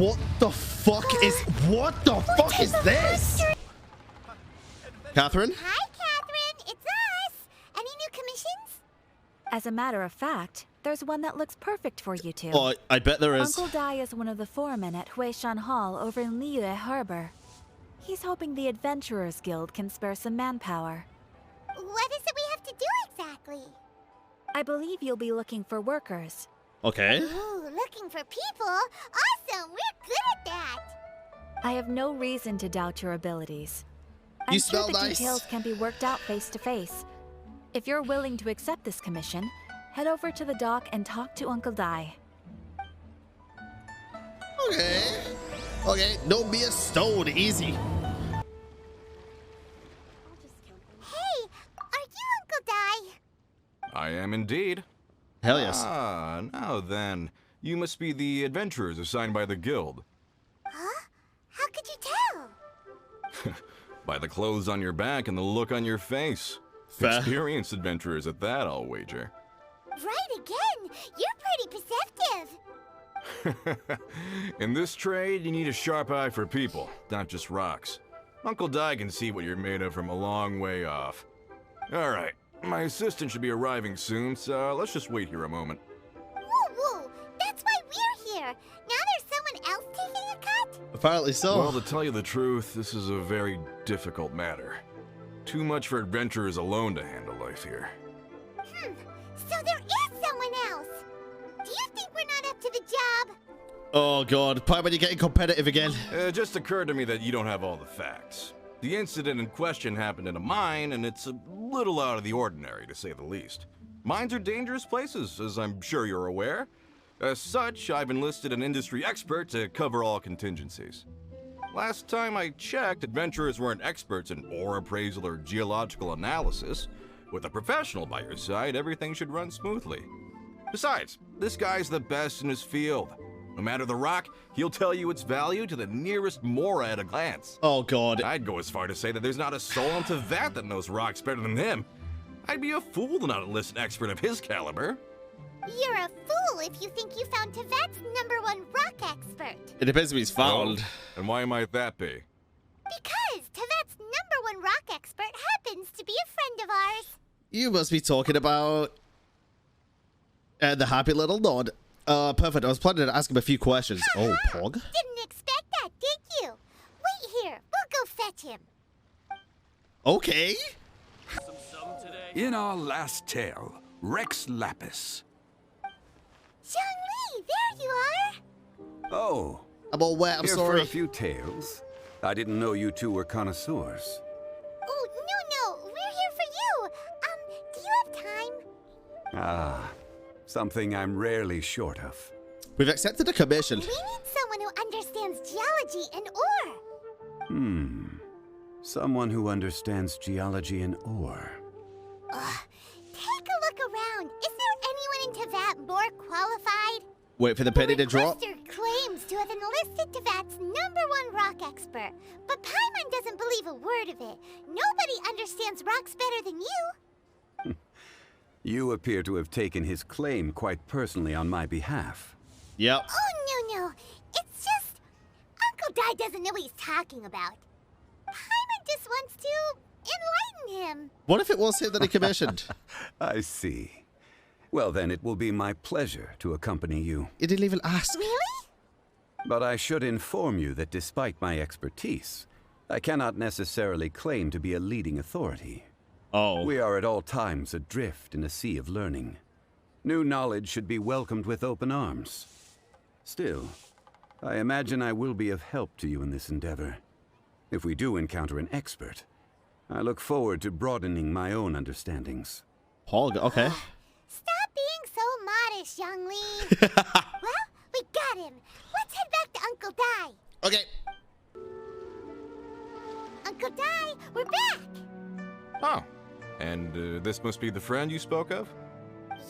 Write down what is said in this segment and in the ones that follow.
What the fuck is this? Catherine? Hi, Catherine. It's us. Any new commissions? As a matter of fact, there's one that looks perfect for you two. Oh, I bet there is. Uncle Dai is one of the foremen at Huishan Hall over in Liyue Harbor. He's hoping the Adventurers Guild can spare some manpower. What is it we have to do exactly? I believe you'll be looking for workers. Okay. Ooh, looking for people? Awesome! We're good at that! I have no reason to doubt your abilities. I'm You sure smell the nice. details can be worked out face to face. If you're willing to accept this commission, head over to the dock and talk to Uncle Dai. Okay. Okay, don't be a stone. Easy. Hey, are you Uncle Dai? I am indeed. Hell yes. Ah, now then. You must be the adventurers assigned by the guild. Huh? How could you tell? By the clothes on your back and the look on your face. Fair. Experienced adventurers at that, I'll wager. Right again! You're pretty perceptive! In this trade, you need a sharp eye for people, not just rocks. Uncle Dai can see what you're made of from a long way off. Alright, my assistant should be arriving soon, so let's just wait here a moment. Woo woo! That's why we're here! Now there's someone else taking a cut? Apparently so. Well, to tell you the truth, this is a very difficult matter. Too much for adventurers alone to handle life here. So there is someone else! Do you think we're not up to the job? Oh god, Piper, you're getting competitive again. It just occurred to me that you don't have all the facts. The incident in question happened in a mine, and it's a little out of the ordinary, to say the least. Mines are dangerous places, as I'm sure you're aware. As such, I've enlisted an industry expert to cover all contingencies. Last time I checked, adventurers weren't experts in ore appraisal or geological analysis. With a professional by your side, everything should run smoothly. Besides, this guy's the best in his field. No matter the rock, he'll tell you its value to the nearest mora at a glance. Oh god. I'd go as far to say that there's not a soul on Tevat that knows rocks better than him. I'd be a fool to not enlist an expert of his caliber. You're a fool if you think you found Tevat's #1 rock expert. It depends if he's found. Oh, and why might that be? Because Tevat's #1 rock expert happens to be a friend of ours. You must be talking about the happy little nod. Perfect. I was planning to ask him a few questions. Oh, Pog. Didn't expect that, did you? Wait here. We'll go fetch him. Okay. In our last tale, Rex Lapis. ZHONGLI, there you are. Oh, I'm all wet. I'm here sorry. for a few tales. I didn't know you two were connoisseurs. Oh, no, we're here for you. Do you have time? Ah, something I'm rarely short of. We've accepted a commission. We need someone who understands geology and ore. Someone who understands geology and ore. Take a look around. Is there anyone in Tevat more qualified? Wait for the penny to drop. The requester claims to have enlisted Tevat's #1 rock expert, but Paimon doesn't believe a word of it. Nobody understands rocks better than you. You appear to have taken his claim quite personally on my behalf. Yep. Oh, no. It's just... Uncle Dai doesn't know what he's talking about. Paimon just wants to enlighten him. What if it was him that he commissioned? I see. Well, then it will be my pleasure to accompany you. He didn't even ask. Really? But I should inform you that despite my expertise, I cannot necessarily claim to be a leading authority. Oh. We are at all times adrift in a sea of learning. New knowledge should be welcomed with open arms. Still, I imagine I will be of help to you in this endeavor. If we do encounter an expert, I look forward to broadening my own understandings. Pog, okay. Stop being so modest, ZHONGLI. Well, we got him. Let's head back to Uncle Dai. Okay. Uncle Dai, we're back. Oh, and this must be the friend you spoke of?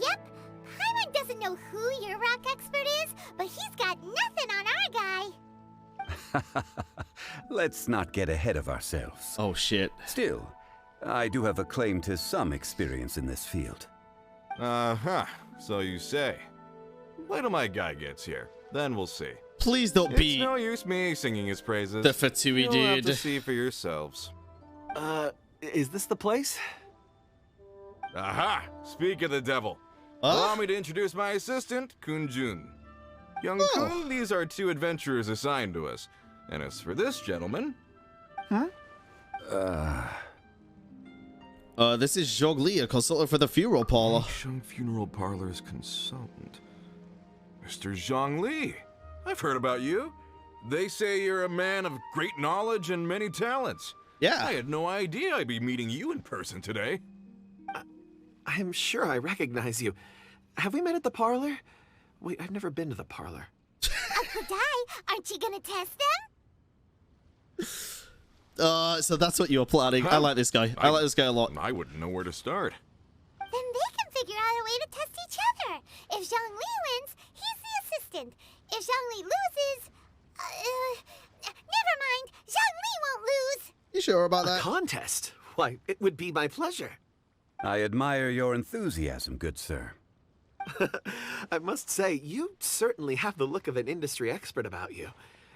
Yep. Paimon doesn't know who your rock expert is, but he's got nothing on our guy. Let's not get ahead of ourselves. Oh, shit. Still, I do have a claim to some experience in this field. Uh-huh, so you say. Wait till my guy gets here, then we'll see. Please don't It's be no use me singing his praises. the Fatui You'll have to dude. see for yourselves. Is this the place? Aha! Speak of the devil. Allow me to introduce my assistant, Kunjun. Young Kun, these are 2 adventurers assigned to us. And as for this gentleman... This is ZHONGLI, a consultant for the funeral parlor. Sheng Funeral Parlor's consultant. Mr. ZHONGLI. I've heard about you. They say you're a man of great knowledge and many talents. Yeah. I had no idea I'd be meeting you in person today. I'm sure I recognize you. Have we met at the parlor? Wait, I've never been to the parlor. Uncle Dai, aren't you gonna test them? So that's what you're planning. I like this guy. I like this guy a lot. I wouldn't know where to start. Then they can figure out a way to test each other. If ZHONGLI wins, he's the assistant. If ZHONGLI loses, never mind. ZHONGLI won't lose. You sure about A that? contest? Why, it would be my pleasure. I admire your enthusiasm, good sir. I must say, you certainly have the look of an industry expert about you.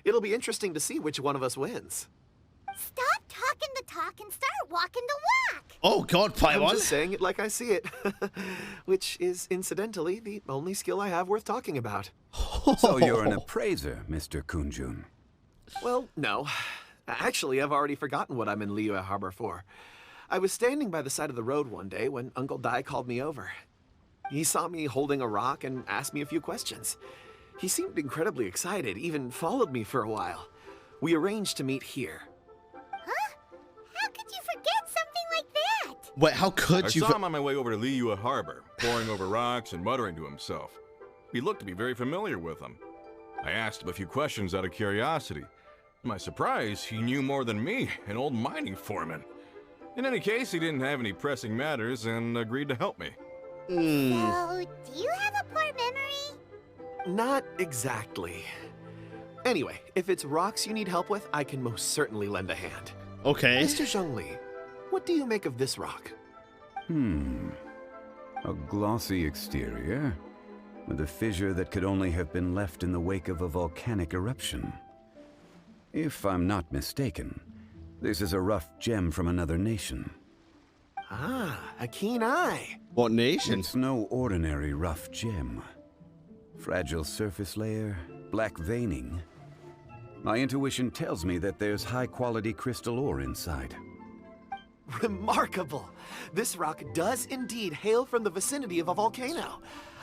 It'll be interesting to see which one of us wins. Stop talking the talk and start walking the walk. Oh God, I'm Paimon. just saying it like I see it. Which is, incidentally, the only skill I have worth talking about. So you're an appraiser, Mr. Kunjun. Well, no. Actually, I've already forgotten what I'm in Liyue Harbor for. I was standing by the side of the road one day when Uncle Dai called me over. He saw me holding a rock and asked me a few questions. He seemed incredibly excited, even followed me for a while. We arranged to meet here. Huh? How could you forget something like that? Wait, how could I you? saw him on my way over to Liyue Harbor, poring over rocks and muttering to himself. He looked to be very familiar with them. I asked him a few questions out of curiosity. To my surprise, he knew more than me, an old mining foreman. In any case, he didn't have any pressing matters and agreed to help me. So, do you have a poor memory? Not exactly. Anyway, if it's rocks you need help with, I can most certainly lend a hand. Okay. Mr. ZHONGLI, what do you make of this rock? A glossy exterior, with a fissure that could only have been left in the wake of a volcanic eruption. If I'm not mistaken, this is a rough gem from another nation. Ah, a keen eye. What nation? It's no ordinary rough gem. Fragile surface layer, black veining. My intuition tells me that there's high-quality crystal ore inside. Remarkable. This rock does indeed hail from the vicinity of a volcano.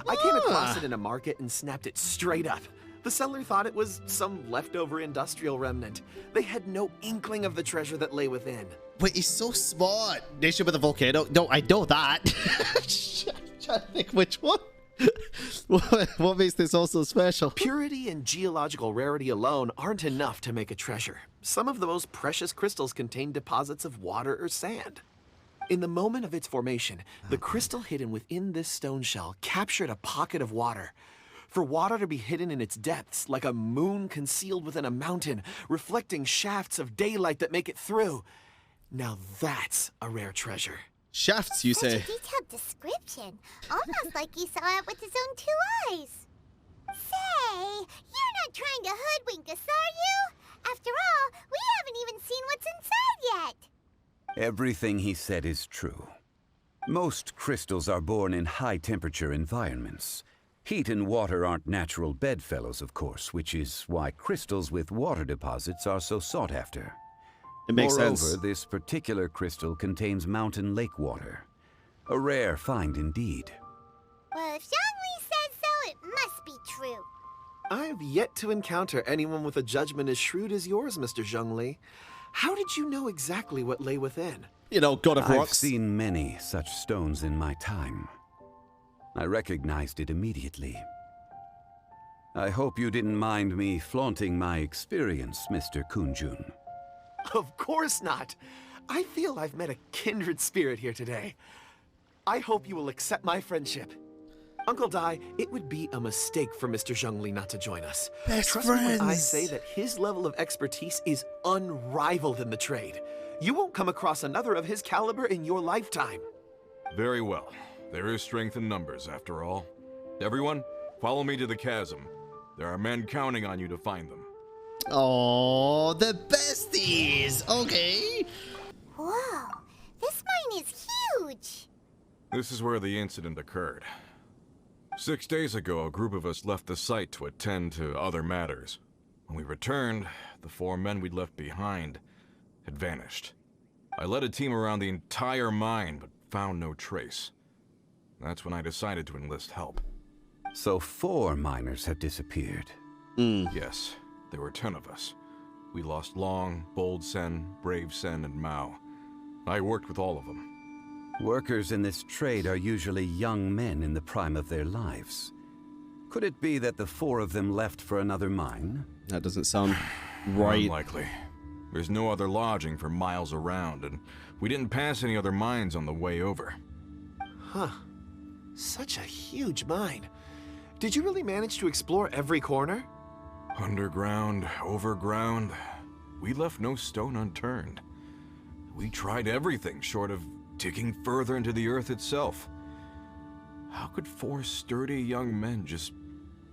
I came across it in a market and snapped it straight up. The seller thought it was some leftover industrial remnant. They had no inkling of the treasure that lay within. Wait, he's so smart. Nation with a volcano? No, I know that. Trying to think which one. What makes this also special? Purity and geological rarity alone aren't enough to make a treasure. Some of the most precious crystals contain deposits of water or sand. In the moment of its formation, the crystal hidden within this stone shell captured a pocket of water. For water to be hidden in its depths, like a moon concealed within a mountain, reflecting shafts of daylight that make it through. Now that's a rare treasure. Shafts, you Such say? a detailed description. Almost like he saw it with his own 2 eyes. Say, you're not trying to hoodwink us, are you? After all, we haven't even seen what's inside yet. Everything he said is true. Most crystals are born in high-temperature environments. Heat and water aren't natural bedfellows, of course, which is why crystals with water deposits are so sought after. It makes Moreover, sense. this particular crystal contains mountain lake water. A rare find indeed. Well, if ZHONGLI says so, it must be true. I've yet to encounter anyone with a judgment as shrewd as yours, Mr. ZHONGLI. How did you know exactly what lay within? You know, God of I've Rocks. seen many such stones in my time. I recognized it immediately. I hope you didn't mind me flaunting my experience, Mr. Kunjun. Of course not. I feel I've met a kindred spirit here today. I hope you will accept my friendship. Uncle Dai, it would be a mistake for Mr. ZHONGLI not to join us. Best Trust me when I friends. say that his level of expertise is unrivaled in the trade. You won't come across another of his caliber in your lifetime. Very well. There is strength in numbers, after all. Everyone, follow me to the chasm. There are men counting on you to find them. Oh, the besties. Okay. Whoa, this mine is huge. This is where the incident occurred. 6 days ago, a group of us left the site to attend to other matters. When we returned, the 4 men we'd left behind had vanished. I led a team around the entire mine, but found no trace. That's when I decided to enlist help. So 4 miners have disappeared. Yes, there were 10 of us. We lost Long, Bold Sen, Brave Sen, and Mao. I worked with all of them. Workers in this trade are usually young men in the prime of their lives. Could it be that the 4 of them left for another mine? That doesn't sound right. Unlikely. There's no other lodging for miles around, and we didn't pass any other mines on the way over. Huh. Such a huge mine. Did you really manage to explore every corner? Underground, overground, we left no stone unturned. We tried everything short of digging further into the earth itself. How could 4 sturdy young men just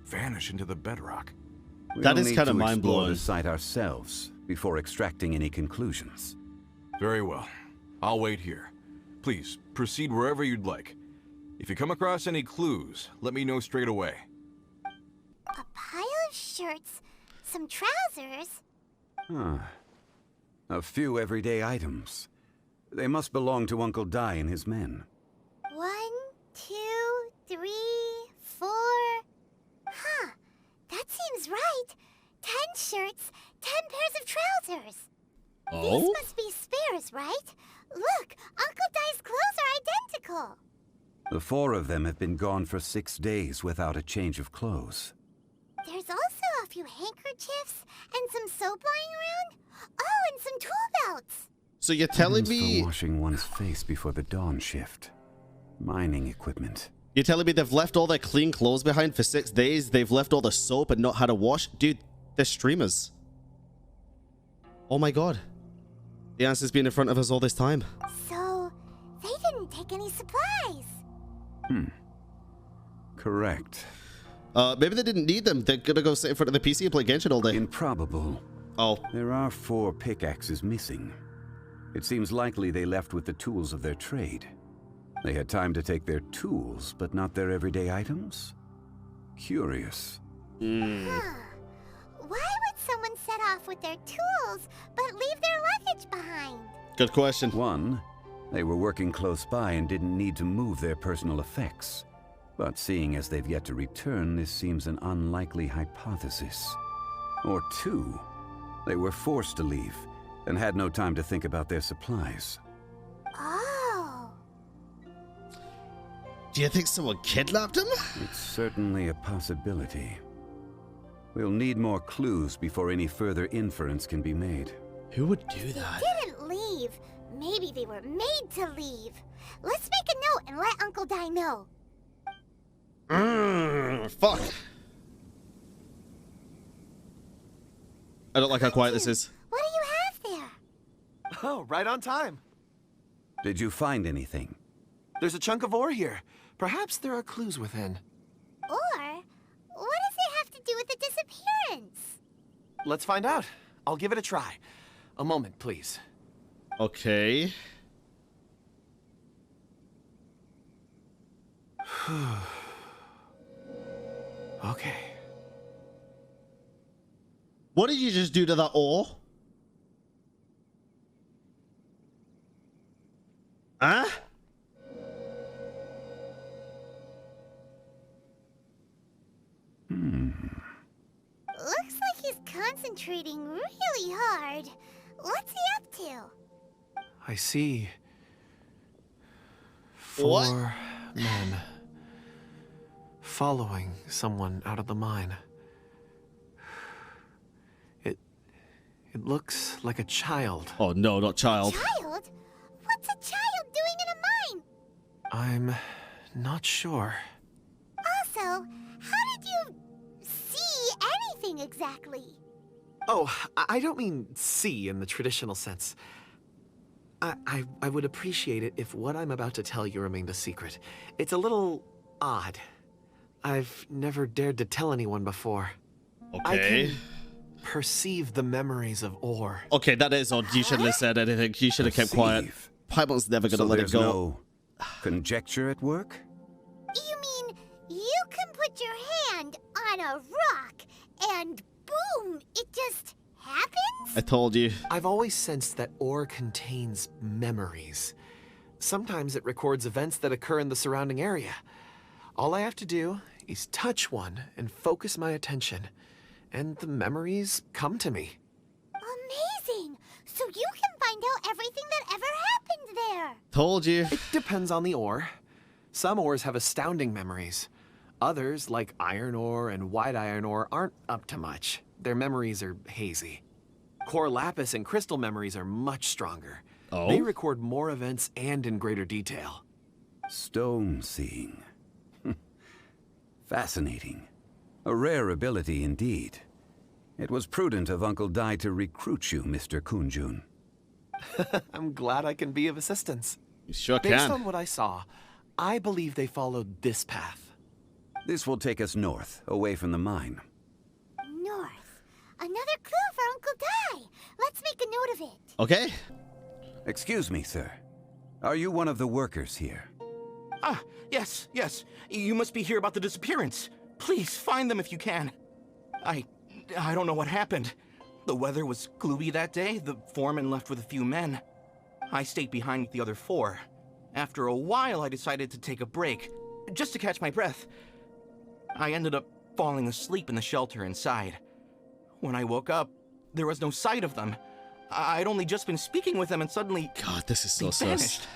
vanish into the bedrock? That We'll is need kind of to explore mind-blowing. the site ourselves before extracting any conclusions. Very well. I'll wait here. Please, proceed wherever you'd like. If you come across any clues, let me know straight away. A pile of shirts, some trousers. A few everyday items. They must belong to Uncle Dai and his men. 1, 2, 3, 4. Huh, that seems right. 10 shirts, 10 pairs of trousers. Oh? These must be spares, right? Look, Uncle Dai's clothes are identical. The 4 of them have been gone for 6 days without a change of clothes. There's also a few handkerchiefs and some soap lying around. Oh, and some tool belts. So you're telling Items me for washing one's face before the dawn shift. Mining equipment. you're telling me they've left all their clean clothes behind for 6 days? They've left all the soap and not had a wash? Dude, they're streamers. Oh my god. The answer's been in front of us all this time. So, they didn't take any supplies. Correct. Maybe they didn't need them. They're gonna go sit in front of the PC and play Genshin all day. Improbable. Oh. There are 4 pickaxes missing. It seems likely they left with the tools of their trade. They had time to take their tools, but not their everyday items? Curious. Huh. Why would someone set off with their tools, but leave their luggage behind? Good question. 1, they were working close by and didn't need to move their personal effects. But seeing as they've yet to return, this seems an unlikely hypothesis. Or 2, they were forced to leave and had no time to think about their supplies. Oh. Do you think someone kidnapped him? It's certainly a possibility. We'll need more clues before any further inference can be made. Who would do that? Didn't leave. Maybe they were made to leave. Let's make a note and let Uncle Dai know. Fuck. I don't like how quiet this is. What do you have there? Oh, right on time. Did you find anything? There's a chunk of ore here. Perhaps there are clues within. Or, what does it have to do with the disappearance? Let's find out. I'll give it a try. A moment, please. Okay. Okay. What did you just do to that ore? Huh? Looks like he's concentrating really hard. What's he up to? I see. What? 4 men following someone out of the mine. It looks like a child. Oh no, not child. Child? What's a child doing in a mine? I'm not sure. Also, how did you see anything exactly? Oh, I don't mean see in the traditional sense. I would appreciate it if what I'm about to tell you remained a secret. It's a little odd. I've never dared to tell anyone before. I Okay. can perceive the memories of ore. Okay, that is odd. You shouldn't have said anything. You should have kept quiet. Perceive. Paimon's never gonna So let it there's go. no conjecture at work? You mean you can put your hand on a rock and boom, it just happens? I told you. I've always sensed that ore contains memories. Sometimes it records events that occur in the surrounding area. All I have to do is touch one and focus my attention, and the memories come to me. Amazing! So you can find out everything that ever happened there. Told you. It depends on the ore. Some ores have astounding memories. Others, like iron ore and white iron ore, aren't up to much. Their memories are hazy. Core lapis and crystal memories are much stronger. Oh? They record more events and in greater detail. Stone seeing. Fascinating. A rare ability indeed. It was prudent of Uncle Dai to recruit you, Mr. Kunjun. I'm glad I can be of assistance. You sure Based can. on what I saw, I believe they followed this path. This will take us north, away from the mine. North. Another clue for Uncle Dai. Let's make a note of it. Okay. Excuse me, sir. Are you one of the workers here? Ah, yes. You must be here about the disappearance. Please, find them if you can. I don't know what happened. The weather was gloomy that day. The foreman left with a few men. I stayed behind with the other 4. After a while, I decided to take a break, just to catch my breath. I ended up falling asleep in the shelter inside. When I woke up, there was no sight of them. I'd only just been speaking with them and suddenly God, this is so they sus. vanished.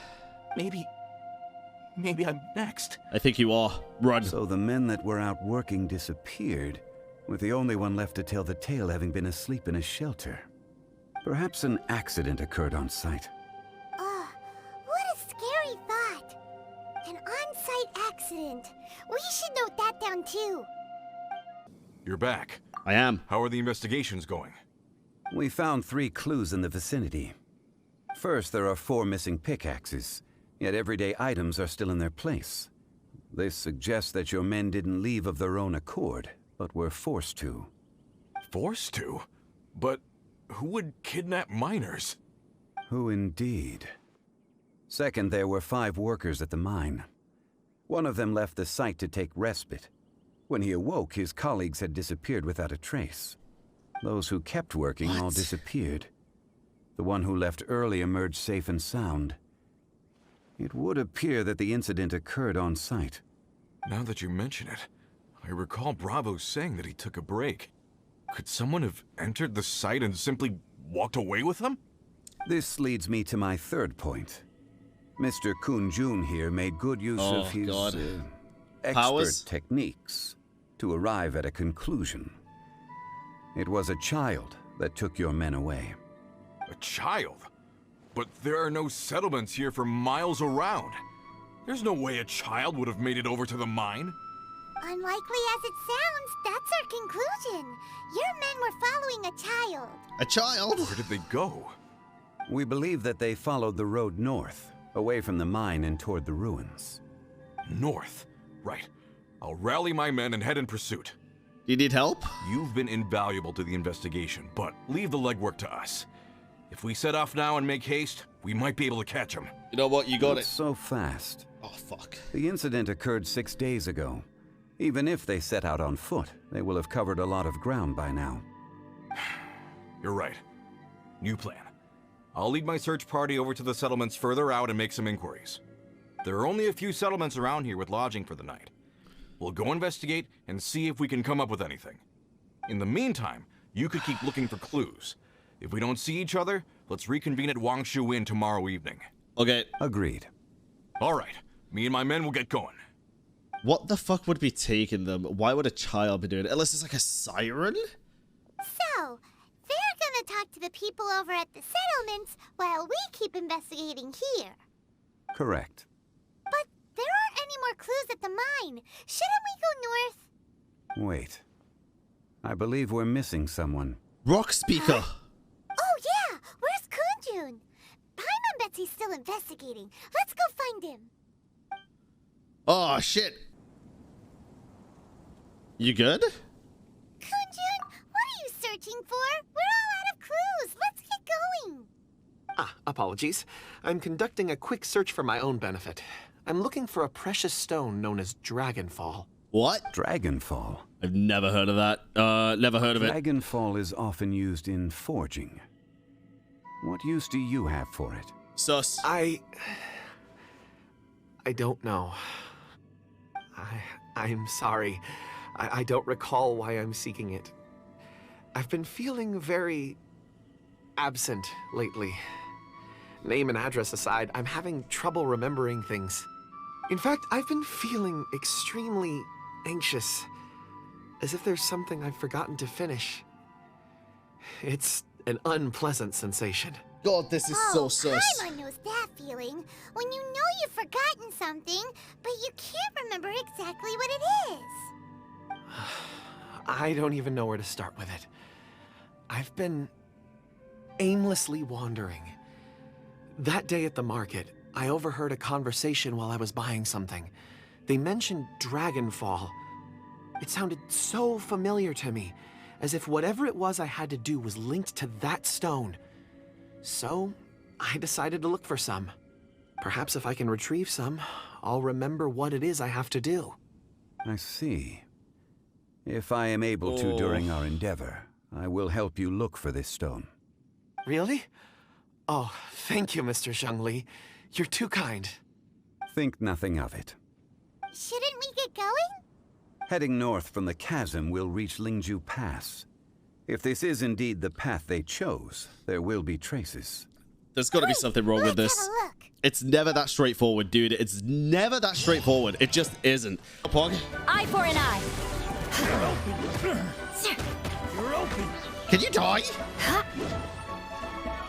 Maybe I'm next. I think you are. Run. So the men that were out working disappeared, with the only one left to tell the tale having been asleep in a shelter. Perhaps an accident occurred on site. What a scary thought. An on-site accident. We should note that down too. You're back. I am. How are the investigations going? We found 3 clues in the vicinity. First, there are 4 missing pickaxes, yet everyday items are still in their place. This suggests that your men didn't leave of their own accord, but were forced to. Forced to? But who would kidnap miners? Who indeed? Second, there were 5 workers at the mine. One of them left the site to take respite. When he awoke, his colleagues had disappeared without a trace. Those who kept working all disappeared. The one who left early emerged safe and sound. It would appear that the incident occurred on site. Now that you mention it, I recall Bravo saying that he took a break. Could someone have entered the site and simply walked away with him? This leads me to my third point. Mr. Kunjun here made good use of his expert Powers? techniques to arrive at a conclusion. It was a child that took your men away. A child? But there are no settlements here for miles around. There's no way a child would have made it over to the mine. Unlikely as it sounds, that's our conclusion. Your men were following a child. A child? Where did they go? We believe that they followed the road north, away from the mine and toward the ruins. North. Right. I'll rally my men and head in pursuit. You need help? You've been invaluable to the investigation, but leave the legwork to us. If we set off now and make haste, we might be able to catch them. You know what? You got Not it. so fast. Oh, fuck. The incident occurred 6 days ago. Even if they set out on foot, they will have covered a lot of ground by now. You're right. New plan. I'll lead my search party over to the settlements further out and make some inquiries. There are only a few settlements around here with lodging for the night. We'll go investigate and see if we can come up with anything. In the meantime, you could keep looking for clues. If we don't see each other, let's reconvene at Wangshu Inn tomorrow evening. Okay. Agreed. All right. Me and my men will get going. What the fuck would be taking them? Why would a child be doing it? Unless it's like a siren? So, they're gonna talk to the people over at the settlements while we keep investigating here. Correct. But there aren't any more clues at the mine. Shouldn't we go north? Wait. I believe we're missing someone. Rock speaker. Oh yeah, where's Kunjun? Paimon bets he's still investigating. Let's go find him. Oh, shit. You good? Kunjun, Apologies. I'm conducting a quick search for my own benefit. I'm looking for a precious stone known as Dragonfall. What? Dragonfall. I've never heard of that. Never heard of it. Dragonfall is often used in forging. What use do you have for it? Sus. I don't know. I'm sorry. I don't recall why I'm seeking it. I've been feeling very absent lately. Name and address aside, I'm having trouble remembering things. In fact, I've been feeling extremely anxious, as if there's something I've forgotten to finish. It's an unpleasant sensation. God, this is so sus. Paimon knows that feeling. When you know you've forgotten something, but you can't remember exactly what it is. I don't even know where to start with it. I've been aimlessly wandering. That day at the market, I overheard a conversation while I was buying something. They mentioned Dragonfall. It sounded so familiar to me, as if whatever it was I had to do was linked to that stone. So, I decided to look for some. Perhaps if I can retrieve some, I'll remember what it is I have to do. I see. If I am able to during our endeavor, I will help you look for this stone. Really? Oh, thank you, Mr. ZHONGLI. You're too kind. Think nothing of it. Shouldn't we get going? Heading north from the chasm, we'll reach Lingju Pass. If this is indeed the path they chose, there will be traces. There's got to be something wrong with this. Let's have a look. It's never that straightforward, dude. It's never that straightforward. It just isn't. Pog. Eye for an eye. Can you die?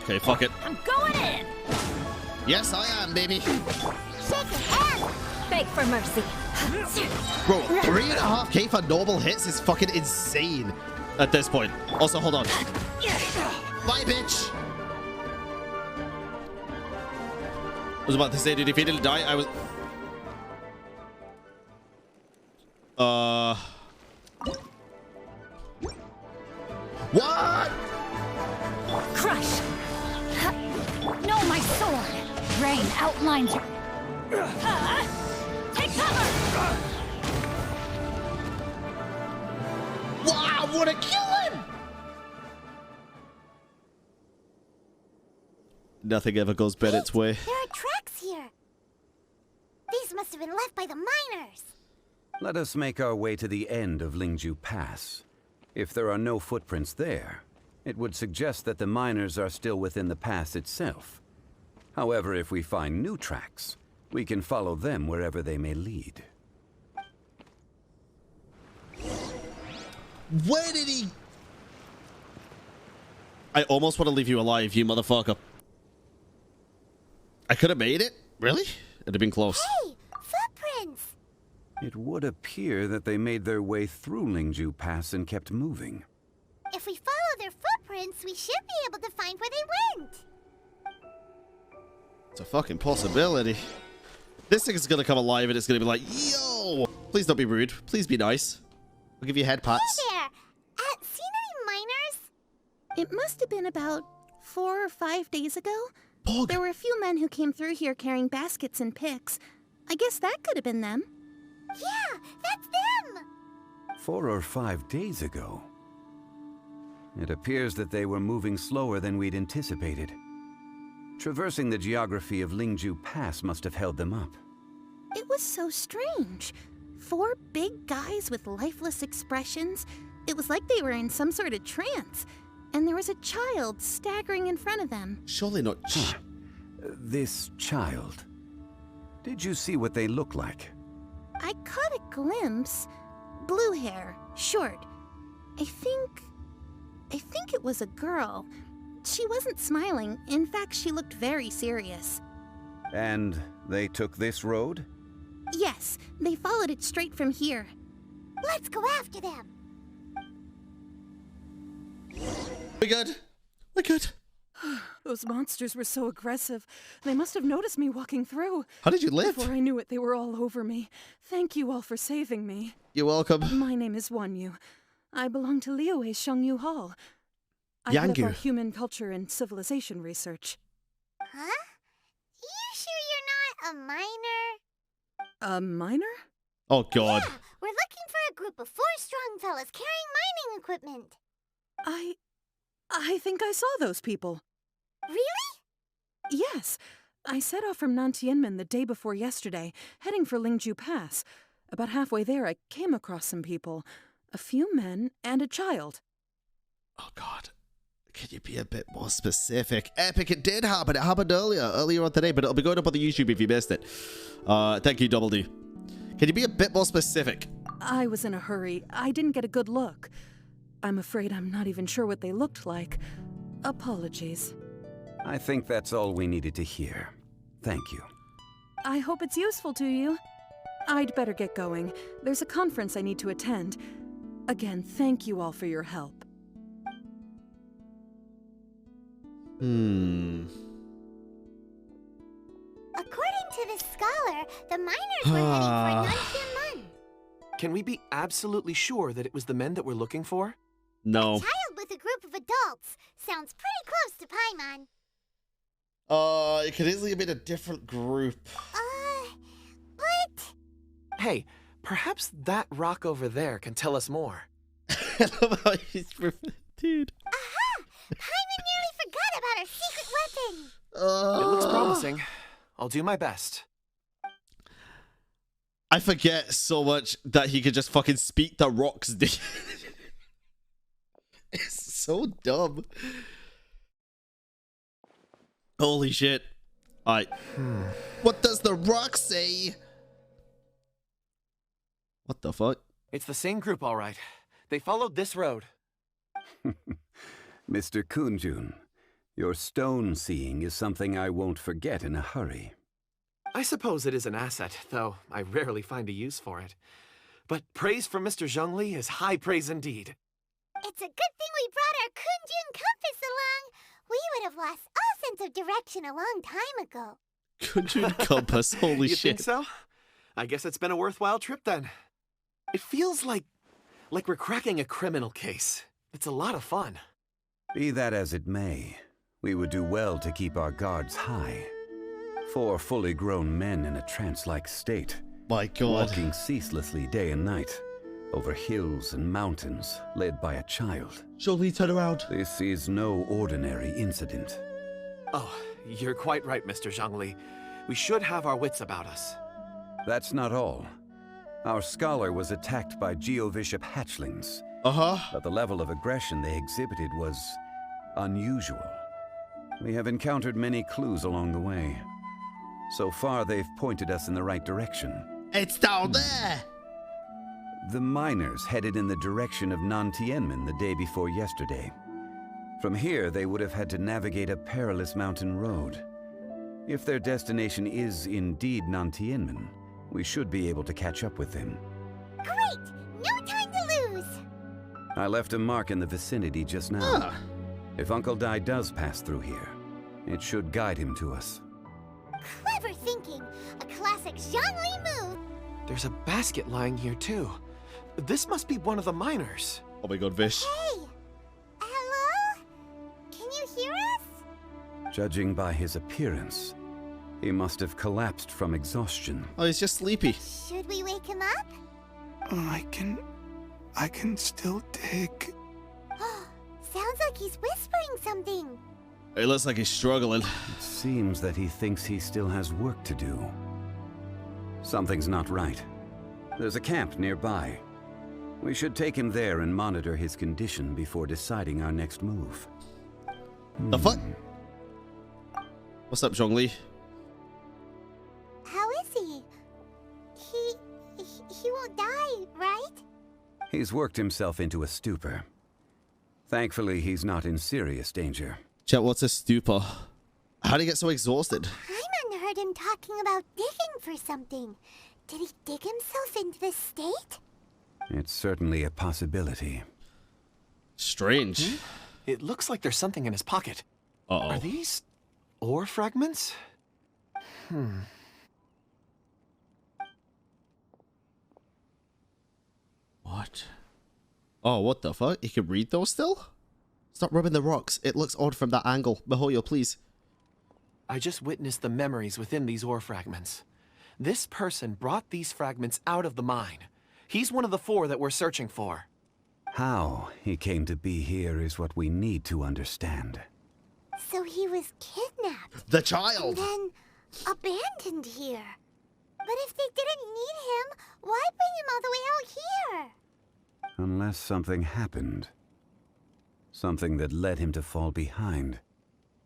Okay, fuck it. I'm going in. Yes, I am, baby. Shake your hand. Beg for mercy. Bro, 3.5k for normal hits is fucking insane at this point. Also, hold on. Bye, bitch. I was about to say, dude, if he didn't die, I was... What? Crush. No, my sword. Rain outlines your... Take cover. Wow, what a killing! Nothing ever goes Bennett's way. There are tracks here. These must have been left by the miners. Let us make our way to the end of Lingju Pass. If there are no footprints there, it would suggest that the miners are still within the pass itself. However, if we find new tracks, we can follow them wherever they may lead. Where did he... I almost want to leave you alive, you motherfucker. I could have made it? Really? It'd have been close. Hey, footprints. It would appear that they made their way through Lingju Pass and kept moving. If we follow their footprints, we should be able to find where they went. It's a fucking possibility. This thing is gonna come alive and it's gonna be like, yo! Please don't be rude. Please be nice. I'll give you head pats. Hey there. Seen any miners? It must have been about 4 or 5 days ago. Pog. There were a few men who came through here carrying baskets and picks. I guess that could have been them. Yeah, that's them. 4 or 5 days ago. It appears that they were moving slower than we'd anticipated. Traversing the geography of Lingju Pass must have held them up. It was so strange. 4 big guys with lifeless expressions. It was like they were in some sort of trance. And there was a child staggering in front of them. Surely not. This child. Did you see what they look like? I caught a glimpse. Blue hair, short. I think it was a girl. She wasn't smiling. In fact, she looked very serious. And they took this road? Yes, they followed it straight from here. Let's go after them. We good? We're good. Those monsters were so aggressive. They must have noticed me walking through. How did you live? Before I knew it, they were all over me. Thank you all for saving me. You're welcome. My name is Wanyu. I belong to Liyue's Shengyu Hall. I head up Yangyu. our human culture and civilization research. Huh? You sure you're not a miner? A miner? Oh god. Yeah, we're looking for a group of 4 strong fellas carrying mining equipment. I think I saw those people. Really? Yes. I set off from Nantianmen the day before yesterday, heading for Lingju Pass. About halfway there, I came across some people. A few men and a child. Oh god. Can you be a bit more specific? Epic, it did happen. It happened earlier on today, but it'll be going up on the YouTube if you missed it. Thank you, Double D. Can you be a bit more specific? I was in a hurry. I didn't get a good look. I'm afraid I'm not even sure what they looked like. Apologies. I think that's all we needed to hear. Thank you. I hope it's useful to you. I'd better get going. There's a conference I need to attend. Again, thank you all for your help. According to this scholar, the miners were heading for Nantianmen. Can we be absolutely sure that it was the men that we're looking for? No. A child with a group of adults. Sounds pretty close to Paimon. It could easily have been a different group. But... Hey, perhaps that rock over there can tell us more. I love how he's... Dude. Aha! Paimon nearly forgot about our secret weapon. It looks promising. I'll do my best. I forget so much that he could just fucking speak the rocks. It's so dumb. Holy shit. Alright. What does the rock say? What the fuck? It's the same group, all right. They followed this road. Mr. Kunjun, your stone seeing is something I won't forget in a hurry. I suppose it is an asset, though I rarely find a use for it. But praise from Mr. Zhongli is high praise indeed. It's a good thing we brought our Kunjun compass along. We would have lost all sense of direction a long time ago. Kunjun compass, holy You shit. think so? I guess it's been a worthwhile trip then. It feels like we're cracking a criminal case. It's a lot of fun. Be that as it may, we would do well to keep our guards high. 4 fully grown men in a trance-like state. My god. Walking ceaselessly day and night, over hills and mountains, led by a child. Surely turn around. This is no ordinary incident. Oh, you're quite right, Mr. Zhongli. We should have our wits about us. That's not all. Our scholar was attacked by Geovishap hatchlings, but the level of aggression they exhibited was unusual. We have encountered many clues along the way. So far, they've pointed us in the right direction. It's down there! The miners headed in the direction of Nantianmen the day before yesterday. From here, they would have had to navigate a perilous mountain road. If their destination is indeed Nantianmen, we should be able to catch up with them. Great! No time to lose! I left a mark in the vicinity just now. If Uncle Dai does pass through here, it should guide him to us. Clever thinking. A classic Zhongli move. There's a basket lying here too. This must be one of the miners. Oh my god, Vish. Hey! Hello? Can you hear us? Judging by his appearance, he must have collapsed from exhaustion. Oh, he's just sleepy. Should we wake him up? I can still dig. Sounds like he's whispering something. It looks like he's struggling. It seems that he thinks he still has work to do. Something's not right. There's a camp nearby. We should take him there and monitor his condition before deciding our next move. The fuck? What's up, Zhongli? How is he? He won't die, right? He's worked himself into a stupor. Thankfully, he's not in serious danger. Chat, what's a stupor? How'd he get so exhausted? Paimon heard him talking about digging for something. Did he dig himself into this state? It's certainly a possibility. Strange. It looks like there's something in his pocket. Uh-oh. Are these ore fragments? What? Oh, what the fuck? He can read those still? Stop rubbing the rocks. It looks odd from that angle. Mihoyo, please. I just witnessed the memories within these ore fragments. This person brought these fragments out of the mine. He's one of the 4 that we're searching for. How he came to be here is what we need to understand. So he was kidnapped. The child! And then abandoned here. But if they didn't need him, why bring him all the way out here? Unless something happened. Something that led him to fall behind.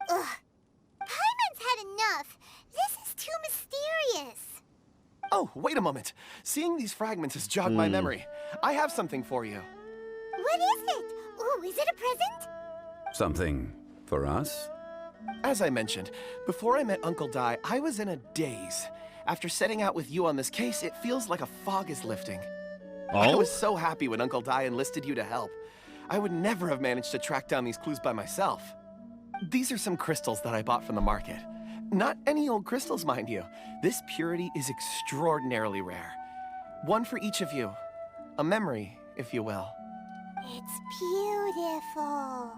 Ugh. Paimon's had enough. This is too mysterious. Oh, wait a moment. Seeing these fragments has jogged my memory. I have something for you. What is it? Ooh, is it a present? Something for us? As I mentioned, before I met Uncle Dai, I was in a daze. After setting out with you on this case, it feels like a fog is lifting. I was so happy when Uncle Dai enlisted you to help. I would never have managed to track down these clues by myself. These are some crystals that I bought from the market. Not any old crystals, mind you. This purity is extraordinarily rare. One for each of you. A memory, if you will. It's beautiful.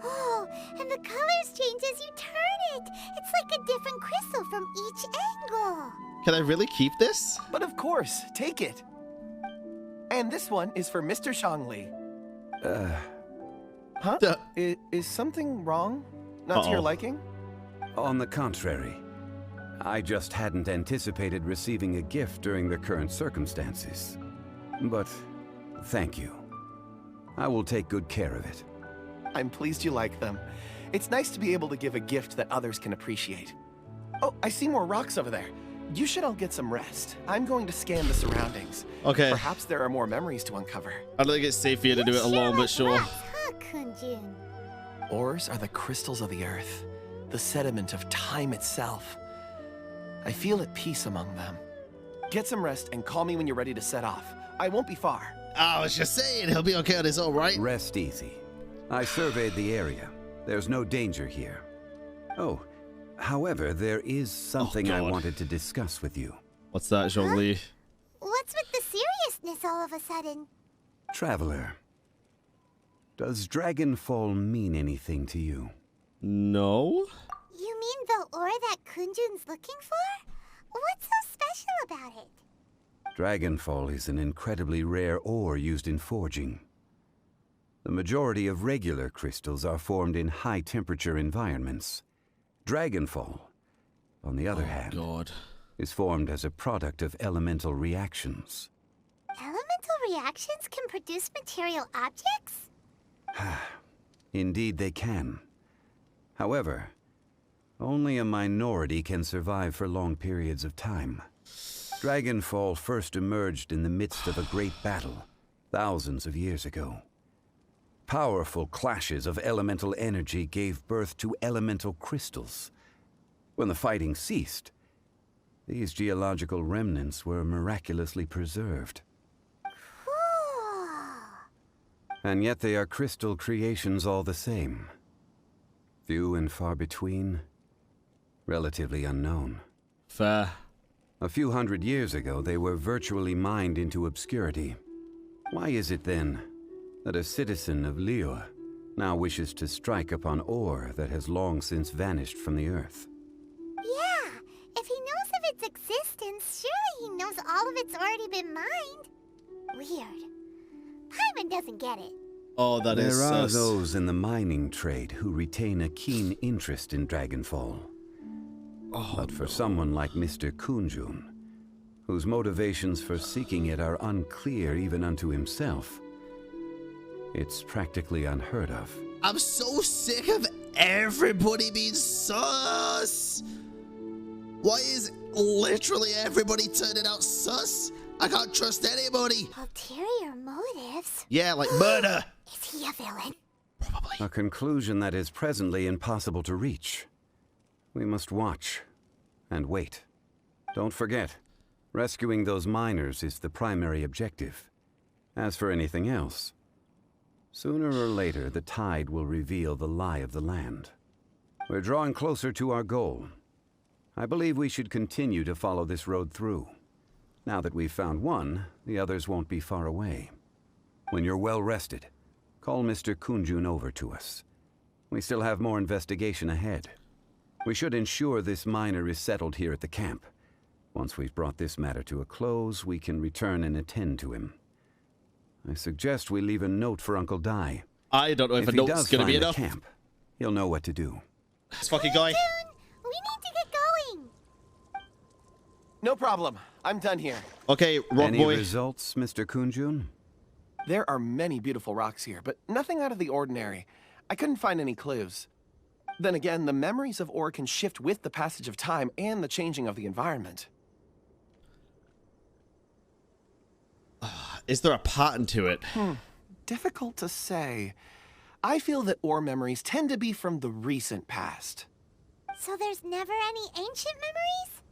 Oh, and the colors change as you turn it. It's like a different crystal from each angle. Can I really keep this? But of course, take it. And this one is for Mr. ZHONGLI. Huh? Is something wrong? Not to your liking? On the contrary. I just hadn't anticipated receiving a gift during the current circumstances. But thank you. I will take good care of it. I'm pleased you like them. It's nice to be able to give a gift that others can appreciate. Oh, I see more rocks over there. You should all get some rest. I'm going to scan the surroundings. Okay. Perhaps there are more memories to uncover. I don't think it's safe for you to do it alone, but sure. Rocks, huh, Kunjun? Ores are the crystals of the earth, the sediment of time itself. I feel at peace among them. Get some rest and call me when you're ready to set off. I won't be far. I was just saying, he'll be okay on his own, right? Rest easy. I surveyed the area. There's no danger here. Oh, however, there is something I wanted to discuss with you. What's that, ZHONGLI? What's with the seriousness all of a sudden? Traveler, does Dragonfall mean anything to you? No. You mean the ore that Kunjun's looking for? What's so special about it? Dragonfall is an incredibly rare ore used in forging. The majority of regular crystals are formed in high-temperature environments. Dragonfall, on the other hand, is formed as a product of elemental reactions. Elemental reactions can produce material objects? Indeed they can. However, only a minority can survive for long periods of time. Dragonfall first emerged in the midst of a great battle, thousands of years ago. Powerful clashes of elemental energy gave birth to elemental crystals. When the fighting ceased, these geological remnants were miraculously preserved. Cool. And yet they are crystal creations all the same. Few and far between, relatively unknown. Fair. A few hundred years ago, they were virtually mined into obscurity. Why is it then that a citizen of Liyue now wishes to strike upon ore that has long since vanished from the earth? Yeah, if he knows of its existence, surely he knows all of it's already been mined. Weird. Paimon doesn't get it. Oh, that is There are sus. those in the mining trade who retain a keen interest in Dragonfall. But for someone like Mr. Kunjun, whose motivations for seeking it are unclear even unto himself, it's practically unheard of. I'm so sick of everybody being sus. Why is literally everybody turning out sus? I can't trust anybody. Ulterior motives? Yeah, like murder. Is he a villain? Probably. A conclusion that is presently impossible to reach. We must watch and wait. Don't forget, rescuing those miners is the primary objective. As for anything else, sooner or later the tide will reveal the lie of the land. We're drawing closer to our goal. I believe we should continue to follow this road through. Now that we've found one, the others won't be far away. When you're well rested, call Mr. Kunjun over to us. We still have more investigation ahead. We should ensure this miner is settled here at the camp. Once we've brought this matter to a close, we can return and attend to him. I suggest we leave a note for Uncle Dai. I don't know if a note's gonna be enough. Camp, he'll know what to do. This fucking guy. We need to get going. No problem. I'm done here. Okay, rock Any boy. results, Mr. Kunjun? There are many beautiful rocks here, but nothing out of the ordinary. I couldn't find any clues. Then again, the memories of ore can shift with the passage of time and the changing of the environment. Is there a pattern to it? Difficult to say. I feel that ore memories tend to be from the recent past. So there's never any ancient memories?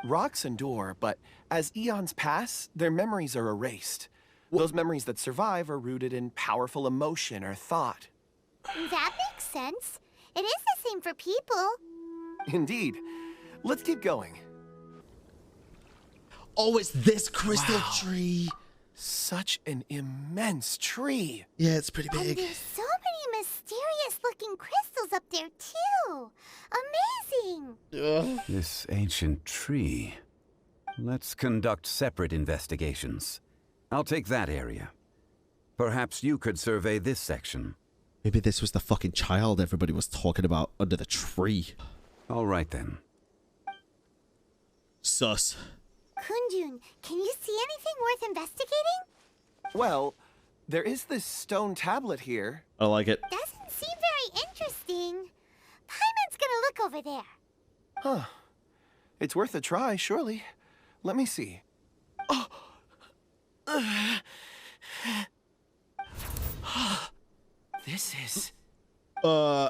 Rocks endure, but as eons pass, their memories are erased. Those memories that survive are rooted in powerful emotion or thought. That makes sense. It is the same for people. Indeed. Let's keep going. Oh, it's this crystal Wow. tree. Such an immense tree. Yeah, it's pretty And big. there's so many mysterious-looking crystals up there, too. Amazing! Ugh. This ancient tree. Let's conduct separate investigations. I'll take that area. Perhaps you could survey this section. Maybe this was the fucking child everybody was talking about under the tree. All right, then. Sus. Kunjun, can you see anything worth investigating? Well, there is this stone tablet here. I like it. Doesn't seem very interesting. Paimon's gonna look over there. Huh. It's worth a try, surely. Let me see. Oh! This is... Hey,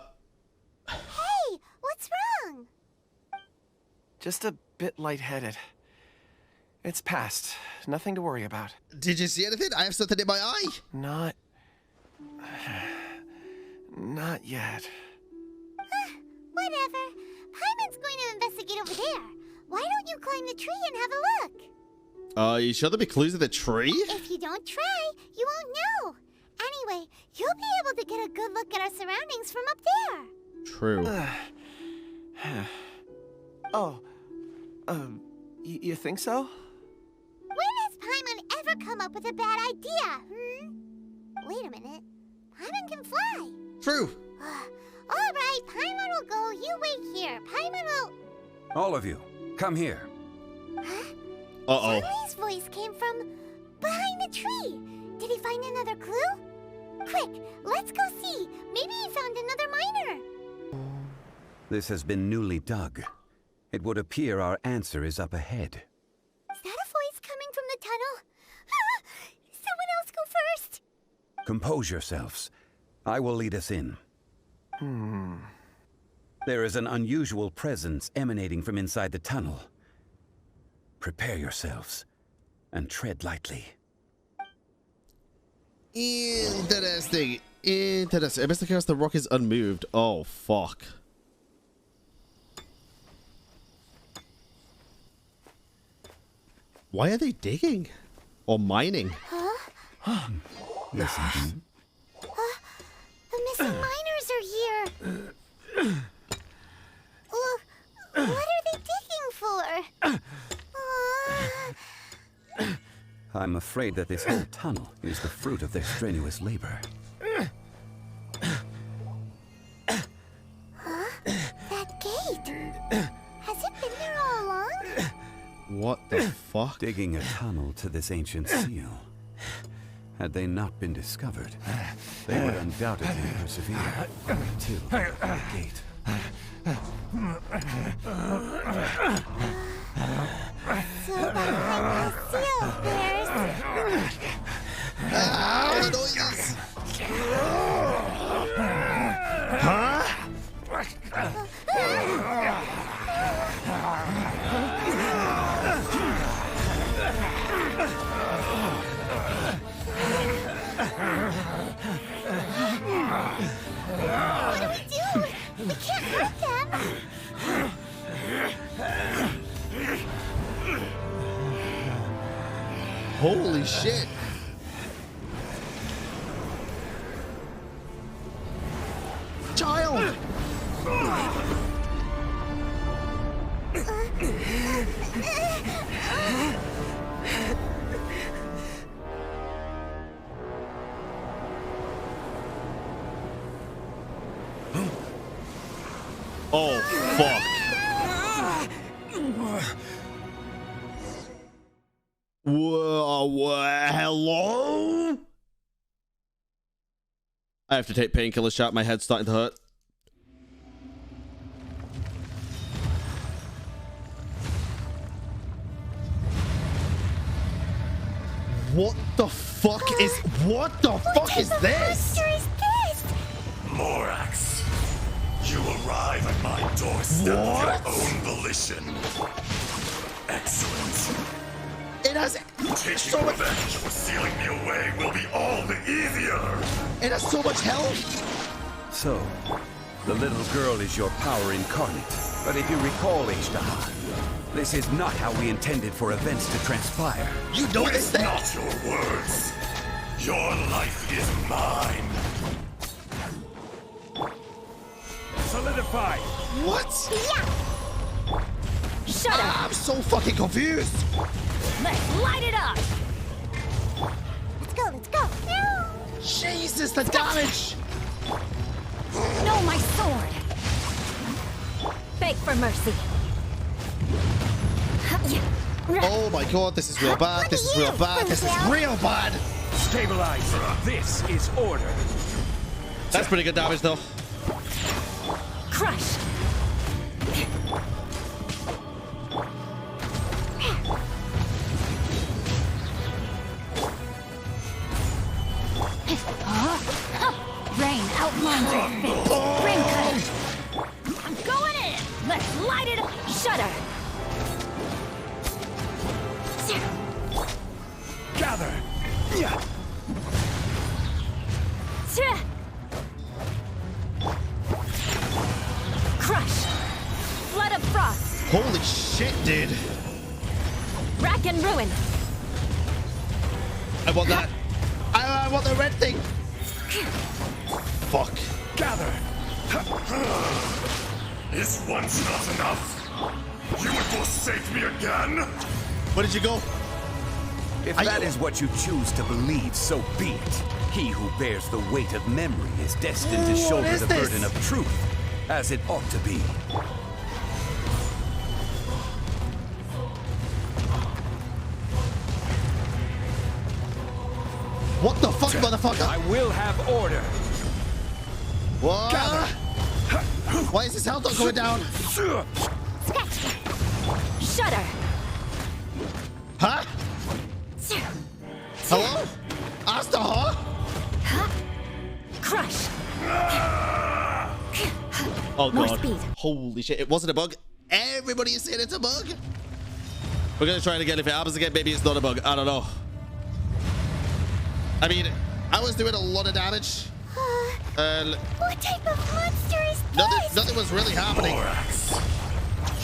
what's wrong? just a bit lightheaded. It's past. Nothing to worry about. Did you see anything? I have something in my eye. Not yet. Whatever. Paimon's going to investigate over there. Why don't you climb the tree and have a look? You sure there'll be clues in the tree? If you don't try, you won't know. Anyway, you'll be able to get a good look at our surroundings from up there. True. You think so? When has Paimon ever come up with a bad idea, Wait a minute. Paimon can fly. True. All right, Paimon will go. You wait here. Paimon will... All of you, come here. Uh-oh. Zhongli's voice came from behind the tree. Did he find another clue? Quick, let's go see. Maybe he found another miner. This has been newly dug. It would appear our answer is up ahead. Is that a voice coming from the tunnel? Someone else go first. Compose yourselves. I will lead us in. There is an unusual presence emanating from inside the tunnel. Prepare yourselves and tread lightly. Interesting. Interesting. Mr. the rock is unmoved. Oh, fuck. Why are they digging? Or mining? Listen. The missing miners are here. What are they digging for? I'm afraid that this whole tunnel is the fruit of their strenuous labor. That gate. Has it been there all along? What the fuck? Digging a tunnel to this ancient seal. Had they not been discovered, they would undoubtedly persevere until the gate. So behind the seal, there's... Ah, the noises! Huh? What do we do? We can't hurt them. Holy shit. Child! Oh, fuck. Whoa, hello? I have to take painkiller shot. My head's starting to hurt. What the fuck is... What the fuck is this? What is this? Morax, you arrive at my doorstep of your own volition. Excellent. It has Taking so much... revenge for sealing me away will be all the easier. It has so much health. So, the little girl is your power incarnate. But if you recall, Ishtar, this is not how we intended for events to transpire. You know this thing? Not your words. Your life is mine. Solidify! What? Yeah. Shut up! I'm so fucking confused. Let's light it up! Let's go, let's go. No. Jesus, the damage. No, my sword! Beg for mercy. Oh my god, this is real bad. This is real bad. This is real bad. Stabilize! This is order! That's pretty good damage, though. Crush! Rain outlines your face. Ring cutter! I'm going in! Let's light it up! Shudder! Gather! Yeah. Crush! Flood of frost! Holy shit, dude. Rack and ruin! I want that. I want the red thing. Fuck. Gather! Is once not enough? You would forsake me again? Where did you go? If that is what you choose to believe, so be it. He who bears the weight of memory is destined to shoulder is the this? burden of truth, as it ought to be. What the fuck, motherfucker? I will have order. What? Gather. Why is his health not going down? Shudder! Huh? Hello? Asta, huh? Crush! Oh More god. speed. Holy shit, it wasn't a bug. Everybody is saying it's a bug. We're gonna try it again. If it happens again, maybe it's not a bug. I don't know. I mean, I was doing a lot of damage. What type of monster is this? Nothing was really happening. Morax,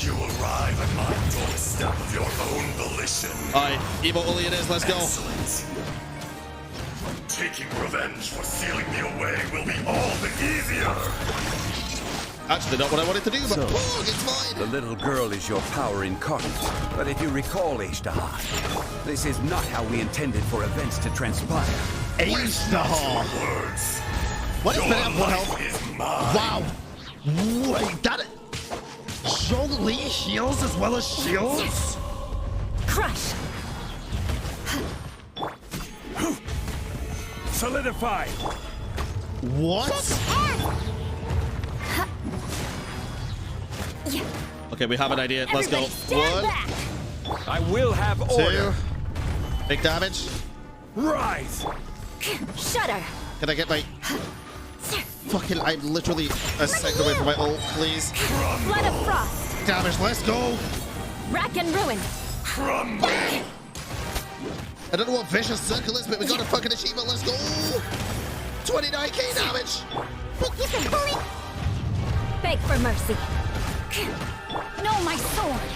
you arrive at my doorstep of your own volition. Alright, Evo only it is. Let's go. Excellent. Taking revenge for sealing me away will be all the easier. Actually, not what I wanted to do, but So, it's fine. The little girl is your power incarnate. But if you recall, Ishtar, this is not how we intended for events to transpire. Ishtar. Words. What is Your that? What life health? is mine. Wow. Wait, that it. ZHONGLI heals as well as shields? Crush! Solidify! What? Okay, we have an idea. Let's go. Stand back. I will have order. 2. Big damage. Rise! Shudder! Can I get my... Fucking... I'm literally a second away from my ult, please. Flood of frost! Damage, let's go. Rack and ruin! Crumble. I don't know what vicious circle is, but we got a fucking achievement. Let's go. 29k damage. Think you can pull it? Beg for mercy! No, my sword!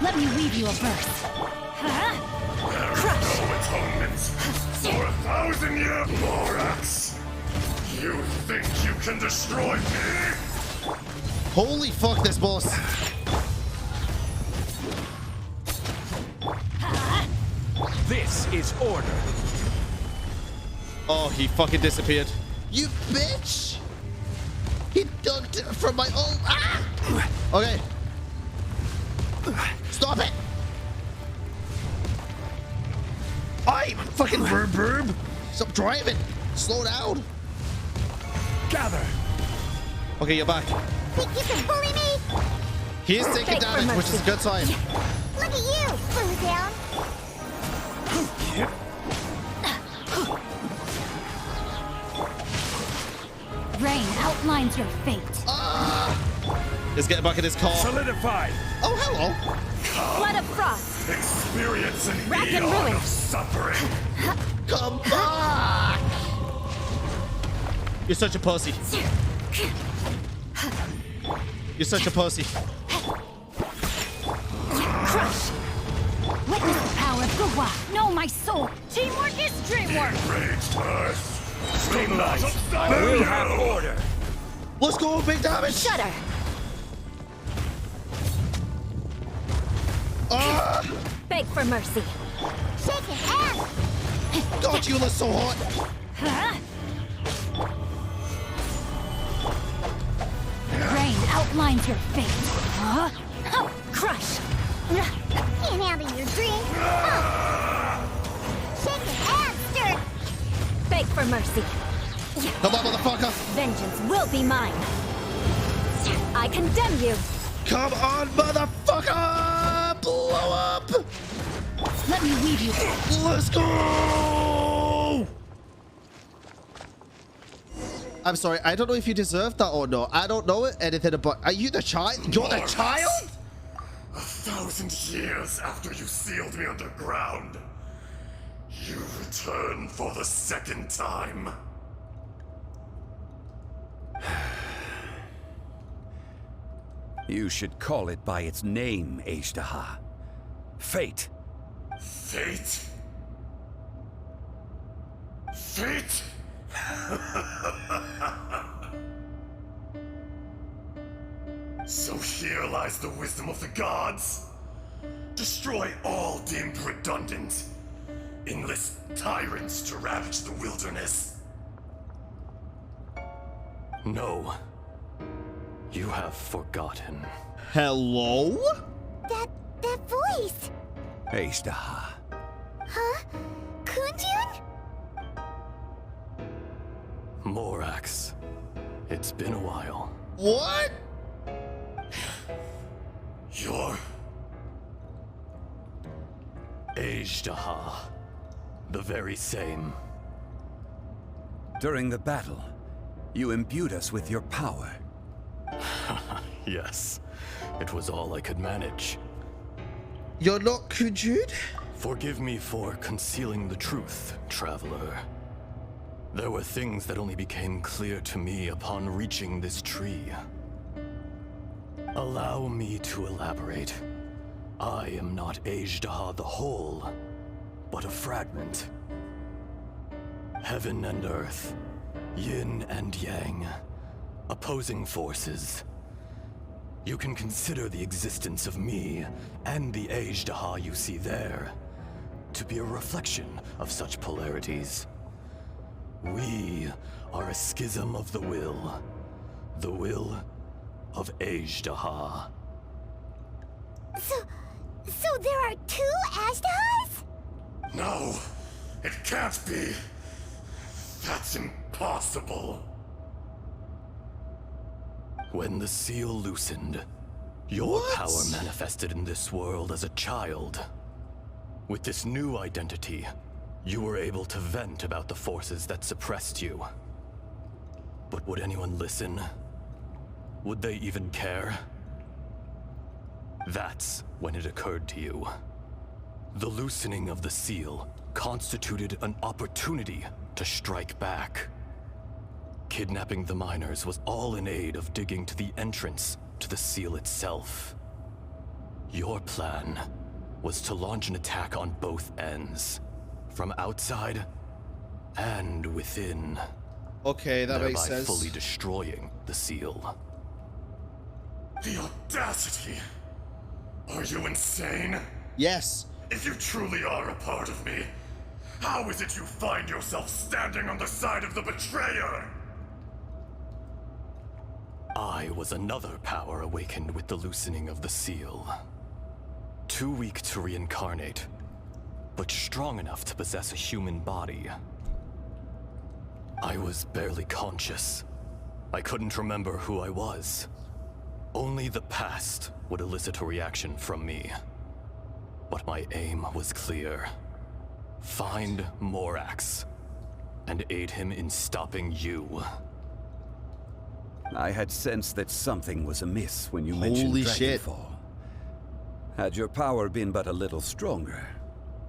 Let me weave you a verse. Crush! No atonements for 1,000 years, Morax. You think you can destroy me? Holy fuck, this boss. This is order. Oh, he fucking disappeared. You bitch! He dunked it from my ult. Ah! Okay. Stop it! I'm fucking burb. Stop driving. Slow down. Gather. Okay, you're back. Think you can bully me? He is taking damage, which is a good sign. Look at you, blue down. Rain outlines your fate. He's getting back in his car. Solidified. Oh, hello. Flood of frost. Experience an Rack and eon ruin. of suffering. Come back. You're such a pussy. You're such a pussy. Crush. Witness the power of Gua. Know my soul. Teamwork is dreamwork. Enraged earth. Stabilize. We'll have order. Let's go, big damage. Shudder. Beg for mercy. Shake your ass. God, you look so hot. Huh? Rain outlines your fate. Huh? Oh, crush. Can't handle your drink. Huh. Shake your ass, dirt. Beg for mercy. Come on, motherfucker. Vengeance will be mine. I condemn you. Come on, motherfucker. Blow up. Let me leave you. Let's go. I'm sorry. I don't know if you deserve that or not. I don't know anything about. Are you the child? You're the child? 1,000 years after you sealed me underground, you return for the second time. You should call it by its name, Azhdaha. Fate. Fate? Fate? So here lies the wisdom of the gods. Destroy all deemed redundant. Enlist tyrants to ravage the wilderness. No. You have forgotten. Hello? That voice. Azhdaha. Huh? Kunjun? Morax. It's been a while. What? You're... Azhdaha. The very same. During the battle, you imbued us with your power. Yes. It was all I could manage. You're not Kunjun? Forgive me for concealing the truth, traveler. There were things that only became clear to me upon reaching this tree. Allow me to elaborate. I am not Azhdaha the whole, but a fragment. Heaven and earth, yin and yang, opposing forces. You can consider the existence of me and the Azhdaha you see there to be a reflection of such polarities. We are a schism of the will of Azhdaha. So there are two Ashdahas? No, it can't be. That's impossible. When the seal loosened, your power manifested in this world as a child. With this new identity, you were able to vent about the forces that suppressed you. But would anyone listen? Would they even care? That's when it occurred to you. The loosening of the seal constituted an opportunity to strike back. Kidnapping the miners was all in aid of digging to the entrance to the seal itself. Your plan was to launch an attack on both ends, from outside and within. Okay, that makes sense. Thereby fully destroying the seal. The audacity! Are you insane? Yes. If you truly are a part of me, how is it you find yourself standing on the side of the betrayer? I was another power awakened with the loosening of the seal. Too weak to reincarnate, but strong enough to possess a human body. I was barely conscious. I couldn't remember who I was. Only the past would elicit a reaction from me. But my aim was clear. Find Morax and aid him in stopping you. I had sensed that something was amiss when you mentioned Holy shit. Dragonfall. Had your power been but a little stronger,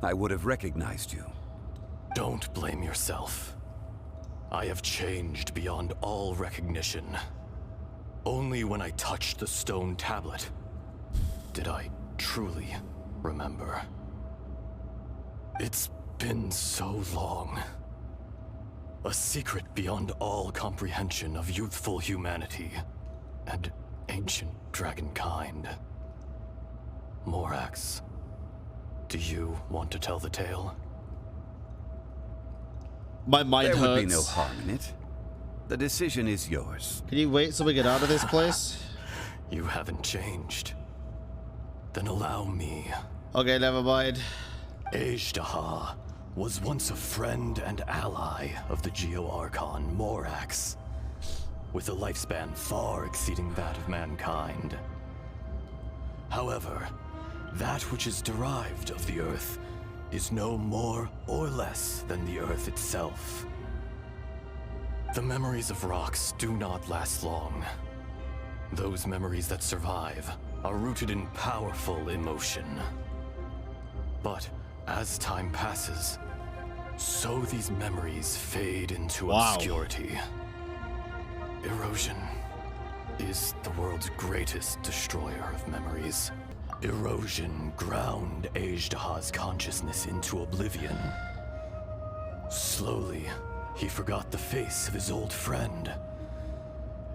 I would have recognized you. Don't blame yourself. I have changed beyond all recognition. Only when I touched the stone tablet did I truly remember. It's been so long. A secret beyond all comprehension of youthful humanity and ancient dragonkind. Morax, do you want to tell the tale? My mind There hurts. would be no harm in it. The decision is yours. Can you wait till we get out of this place? You haven't changed. Then allow me. Okay, never mind. Azhdaha was once a friend and ally of the Geo-Archon Morax, with a lifespan far exceeding that of mankind. However, that which is derived of the Earth is no more or less than the Earth itself. The memories of rocks do not last long. Those memories that survive are rooted in powerful emotion. But as time passes, so these memories fade into obscurity. Erosion is the world's greatest destroyer of memories. Erosion ground Azhdaha's consciousness into oblivion. Slowly, he forgot the face of his old friend,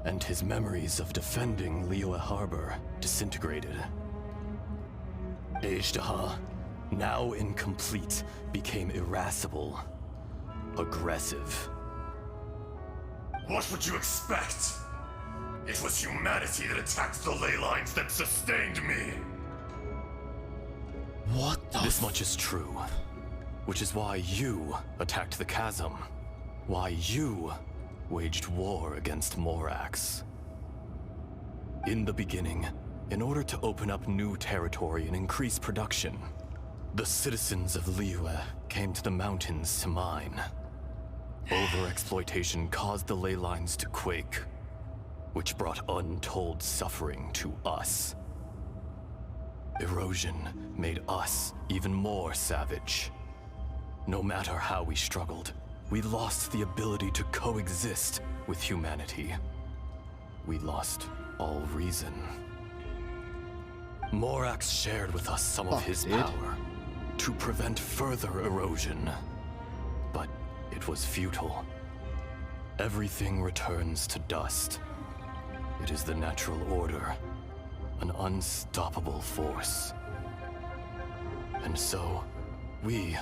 and his memories of defending Liyue Harbor disintegrated. Azhdaha, now incomplete, became irascible, aggressive. What would you expect? It was humanity that attacked the ley lines that sustained me. What the This much is true, which is why you attacked the chasm, why you waged war against Morax. In the beginning, in order to open up new territory and increase production, the citizens of Liyue came to the mountains to mine. Overexploitation caused the ley lines to quake, which brought untold suffering to us. Erosion made us even more savage. No matter how we struggled, we lost the ability to coexist with humanity. We lost all reason. Morax shared with us some of his power to prevent further erosion. But it was futile. Everything returns to dust. It is the natural order, an unstoppable force. And so, we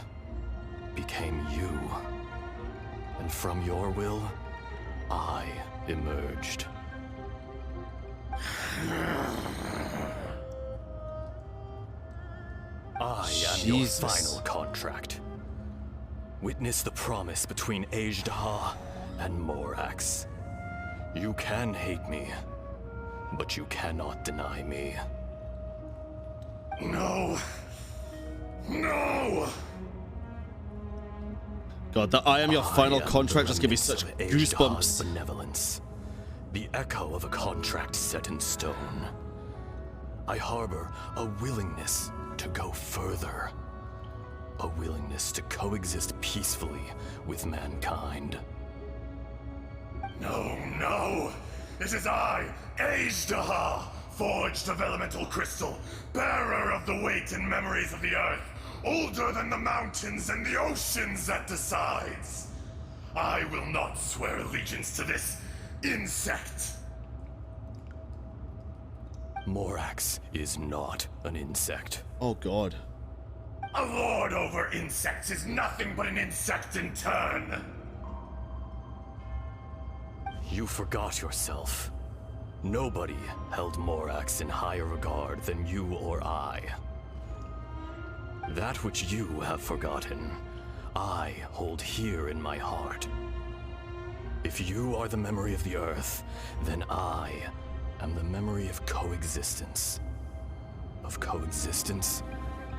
became you. And from your will, I emerged. I am your final contract. Witness the promise between Azhdaha and Morax. You can hate me, but you cannot deny me. No. No! God, that I am your final contract just gave me such goosebumps. Benevolence, the echo of a contract set in stone. I harbor a willingness to go further. A willingness to coexist peacefully with mankind. No! It is I, Azhdaha, forged of elemental crystal, bearer of the weight and memories of the earth, older than the mountains and the oceans that decides. I will not swear allegiance to this insect. Morax is not an insect. Oh god. A lord over insects is nothing but an insect in turn. You forgot yourself. Nobody held Morax in higher regard than you or I. That which you have forgotten, I hold here in my heart. If you are the memory of the Earth, then I am the memory of coexistence. Of coexistence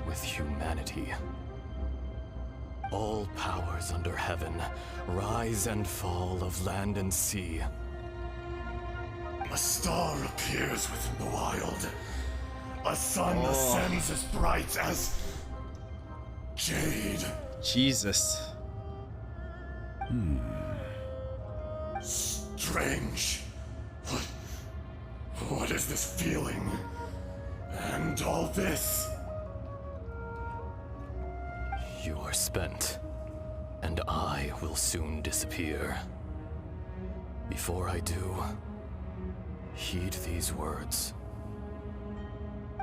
with humanity. All powers under heaven, rise and fall of land and sea. A star appears within the wild. A sun ascends as bright as jade. Jesus. Strange. What is this feeling? And all this? You are spent, and I will soon disappear. Before I do, heed these words.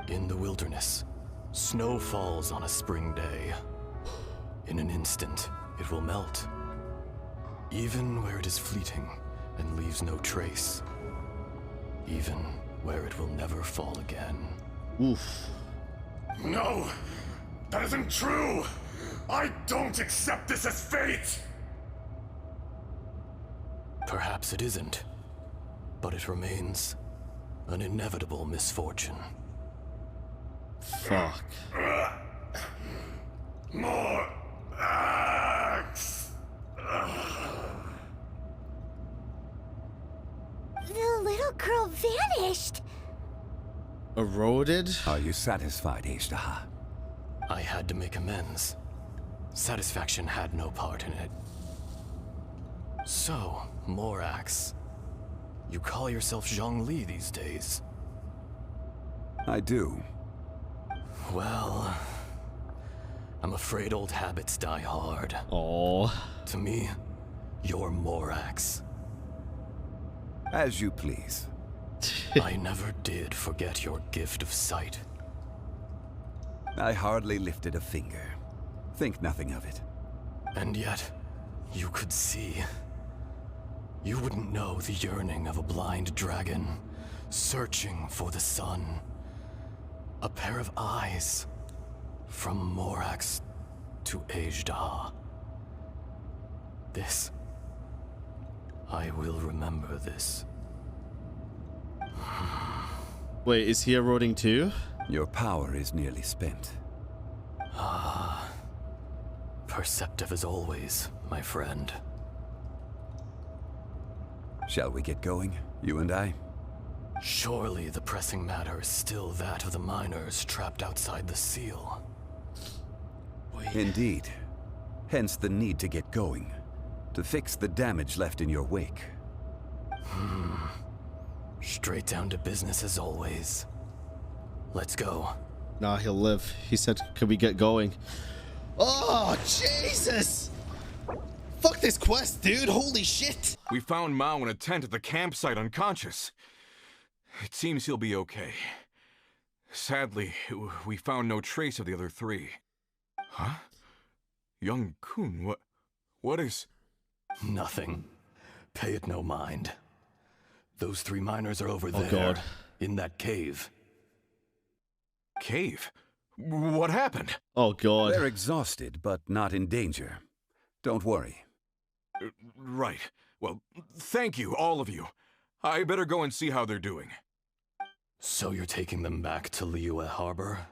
In the wilderness, snow falls on a spring day. In an instant, it will melt. Even where it is fleeting and leaves no trace. Even where it will never fall again. Oof. No! That isn't true! I don't accept this as fate! Perhaps it isn't, but it remains an inevitable misfortune. Fuck. More axe! The little girl vanished. Eroded? Are you satisfied, Ishtaha? I had to make amends. Satisfaction had no part in it. So, Morax, you call yourself ZHONGLI these days? I do. Well, I'm afraid old habits die hard. Oh. To me, you're Morax. As you please. I never did forget your gift of sight. I hardly lifted a finger. Think nothing of it. And yet, you could see. You wouldn't know the yearning of a blind dragon, searching for the sun. A pair of eyes, from Morax to Ajdah. This, I will remember this. Wait, is he eroding too? Your power is nearly spent. Perceptive as always, my friend. Shall we get going, you and I? Surely the pressing matter is still that of the miners trapped outside the seal. Wait. Indeed. Hence the need to get going. To fix the damage left in your wake. Straight down to business as always. Let's go. Nah, he'll live. He said, can we get going? Oh, Jesus! Fuck this quest, dude. Holy shit. We found Mao in a tent at the campsite unconscious. It seems he'll be okay. Sadly, we found no trace of the other three. Huh? Young Kun, what is... Nothing. Pay it no mind. Those three miners are over there. God. In that cave. Cave? What happened? Oh, God. They're exhausted, but not in danger. Don't worry. Right. Well, thank you, all of you. I better go and see how they're doing. So you're taking them back to Liyue Harbor?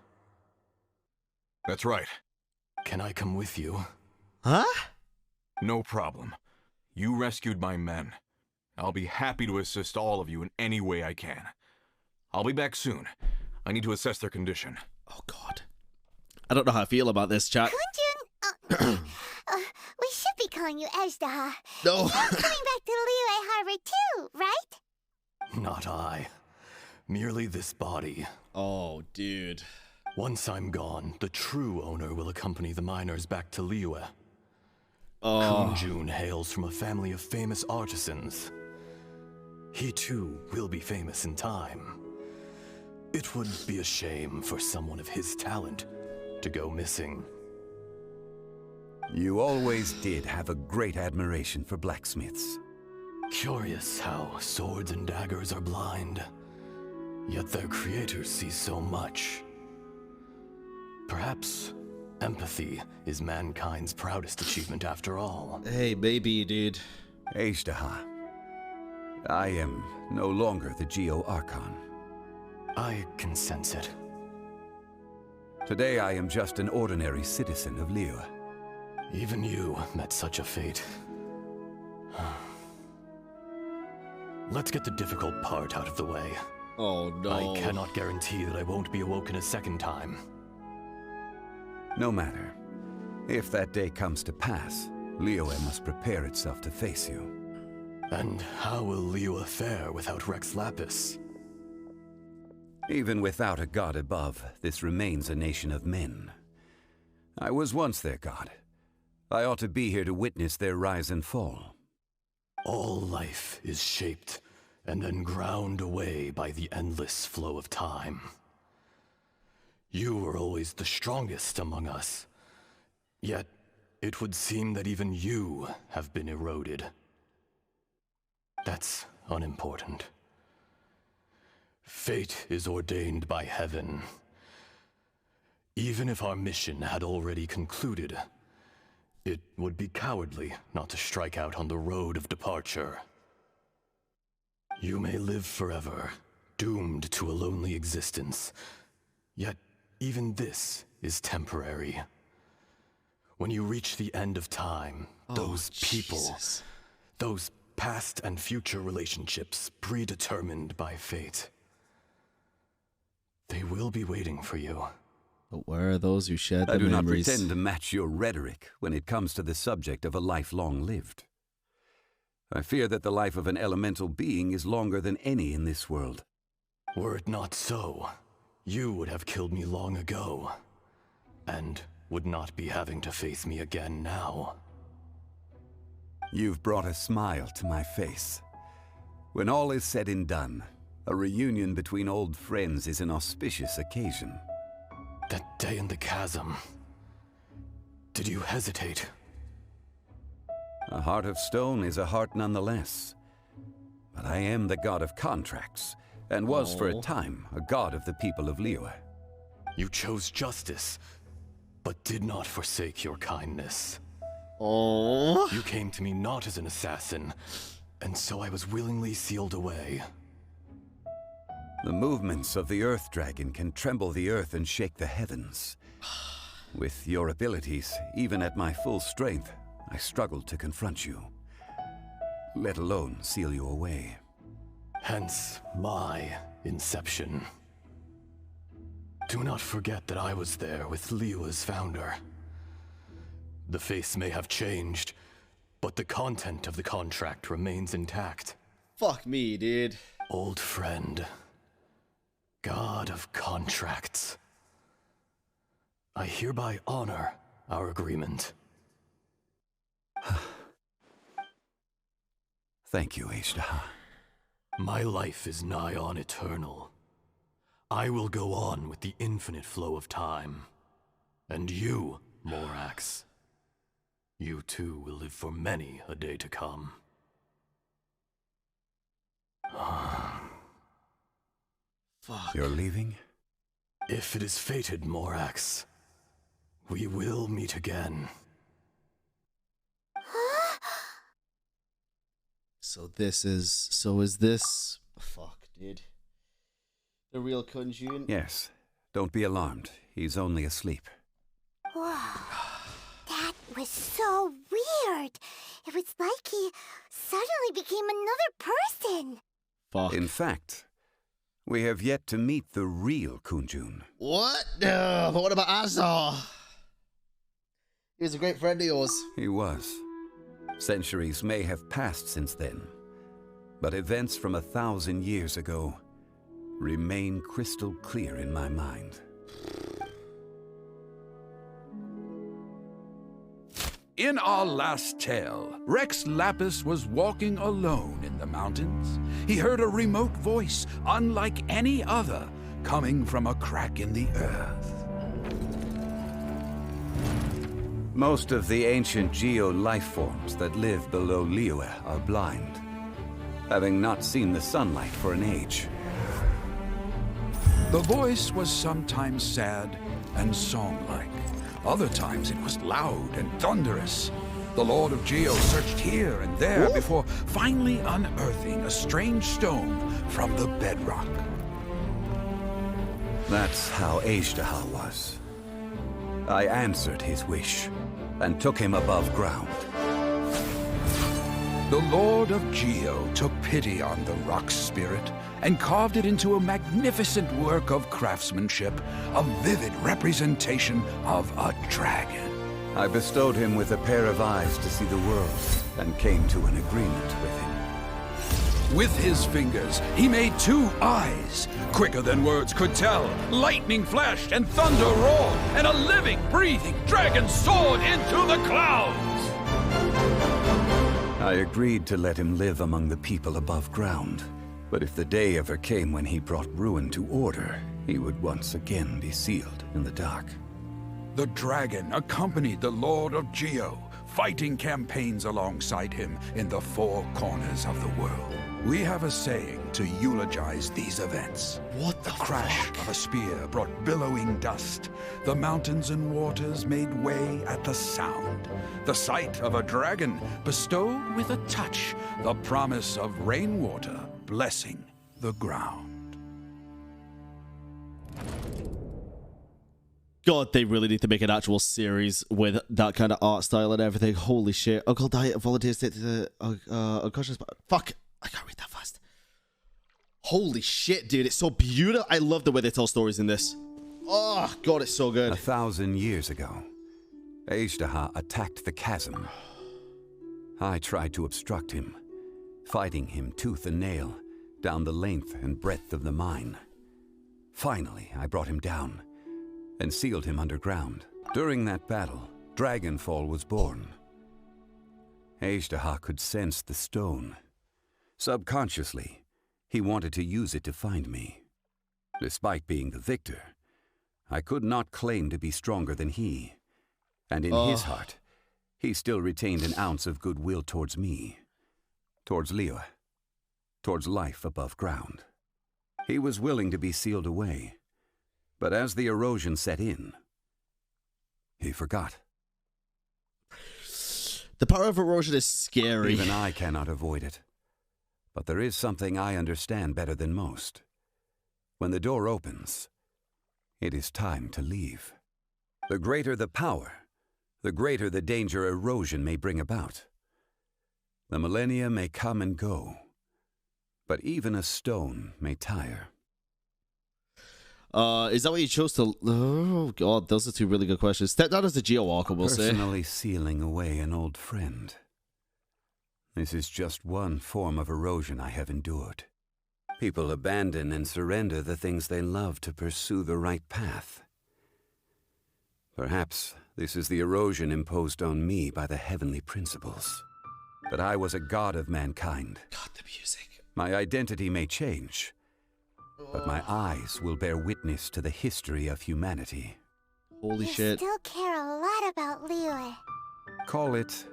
That's right. Can I come with you? Huh? No problem. You rescued my men. I'll be happy to assist all of you in any way I can. I'll be back soon. I need to assess their condition. Oh, God. I don't know how I feel about this, chat. Kunjun, we should be calling you Ajdah. No. You're coming back to Liyue Harbor too, right? Not I. Merely this body. Oh, dude. Once I'm gone, the true owner will accompany the miners back to Liyue. Oh. Kunjun hails from a family of famous artisans. He too will be famous in time. It would be a shame for someone of his talent to go missing. You always did have a great admiration for blacksmiths. Curious how swords and daggers are blind, yet their creators see so much. Perhaps empathy is mankind's proudest achievement after all. Hey, maybe, dude. Azhdaha, I am no longer the Geo-Archon. I can sense it. Today I am just an ordinary citizen of Liyue. Even you met such a fate. Let's get the difficult part out of the way. Oh no. I cannot guarantee that I won't be awoken a second time. No matter. If that day comes to pass, Liyue must prepare itself to face you. And how will Liyue fare without Rex Lapis? Even without a god above, this remains a nation of men. I was once their god. I ought to be here to witness their rise and fall. All life is shaped and then ground away by the endless flow of time. You were always the strongest among us. Yet, it would seem that even you have been eroded. That's unimportant. Fate is ordained by heaven. Even if our mission had already concluded, it would be cowardly not to strike out on the road of departure. You may live forever, doomed to a lonely existence. Yet, even this is temporary. When you reach the end of time, those people, those past and future relationships predetermined by fate, they will be waiting for you. But where are those who shared I the do not memories? pretend to match your rhetoric when it comes to the subject of a life long lived. I fear that the life of an elemental being is longer than any in this world. Were it not so, you would have killed me long ago, and would not be having to face me again now. You've brought a smile to my face. When all is said and done, a reunion between old friends is an auspicious occasion. That day in the chasm, did you hesitate? A heart of stone is a heart nonetheless. But I am the god of contracts, and was for a time a god of the people of Liyue. You chose justice, but did not forsake your kindness. Oh. You came to me not as an assassin, and so I was willingly sealed away. The movements of the Earth Dragon can tremble the earth and shake the heavens. With your abilities, even at my full strength, I struggled to confront you, let alone seal you away. Hence my inception. Do not forget that I was there with Liyue's founder. The face may have changed, but the content of the contract remains intact. Fuck me, dude. Old friend. God of contracts. I hereby honor our agreement. Thank you, Azhdaha. My life is nigh on eternal. I will go on with the infinite flow of time. And you, Morax, you too will live for many a day to come. Fuck. You're leaving? If it is fated, Morax, we will meet again. So is this... Fuck, dude. The real Kunjun? Yes. Don't be alarmed. He's only asleep. Whoa. That was so weird. It was like he suddenly became another person. Fuck. In fact, we have yet to meet the real Kunjun. What? But what about Azar? He was a great friend of yours. He was. Centuries may have passed since then, but events from 1,000 years ago remain crystal clear in my mind. In our last tale, Rex Lapis was walking alone in the mountains. He heard a remote voice, unlike any other, coming from a crack in the earth. Most of the ancient geo life forms that live below Liyue are blind. having not seen the sunlight for an age. The voice was sometimes sad and song-like. Other times it was loud and thunderous. The Lord of Geo searched here and there before finally unearthing a strange stone from the bedrock. That's how Azhdaha was. I answered his wish and took him above ground. The Lord of Geo took pity on the rock spirit and carved it into a magnificent work of craftsmanship, a vivid representation of a dragon. I bestowed him with a pair of eyes to see the world and came to an agreement with him. With his fingers, he made 2 eyes, quicker than words could tell. Lightning flashed and thunder roared, and a living, breathing dragon soared into the clouds. I agreed to let him live among the people above ground. But if the day ever came when he brought ruin to order, he would once again be sealed in the dark. The dragon accompanied the Lord of Geo, fighting campaigns alongside him in the 4 corners of the world. We have a saying to eulogize these events. What the crash of a spear brought billowing dust. The mountains and waters made way at the sound. The sight of a dragon bestowed with a touch the promise of rainwater blessing the ground. God, they really need to make an actual series with that kind of art style and everything. Holy shit. Uncle Diet volunteers to the unconscious. Fuck. I can't read that fast. Holy shit, dude. It's so beautiful. I love the way they tell stories in this. Oh, God, it's so good. 1,000 years ago, Azhdaha attacked the chasm. I tried to obstruct him, fighting him tooth and nail down the length and breadth of the mine. Finally, I brought him down and sealed him underground. During that battle, Dragonfall was born. Azhdaha could sense the stone. Subconsciously, he wanted to use it to find me. Despite being the victor, I could not claim to be stronger than he. And in his heart, he still retained an ounce of goodwill towards me, towards Liyue, towards life above ground. He was willing to be sealed away. But as the erosion set in, he forgot. The power of erosion is scary. Even I cannot avoid it. But there is something I understand better than most. When the door opens, it is time to leave. The greater the power, the greater the danger erosion may bring about. The millennia may come and go, but even a stone may tire. Is that what you chose to... Oh, God, those are 2 really good questions. Step down as the Geowalker, we'll say. Personally sealing away an old friend. This is just one form of erosion I have endured. People abandon and surrender the things they love to pursue the right path. Perhaps this is the erosion imposed on me by the heavenly principles. But I was a god of mankind. God, the music. My identity may change, but my eyes will bear witness to the history of humanity. Holy you shit. You still care a lot about Liyue. Call it...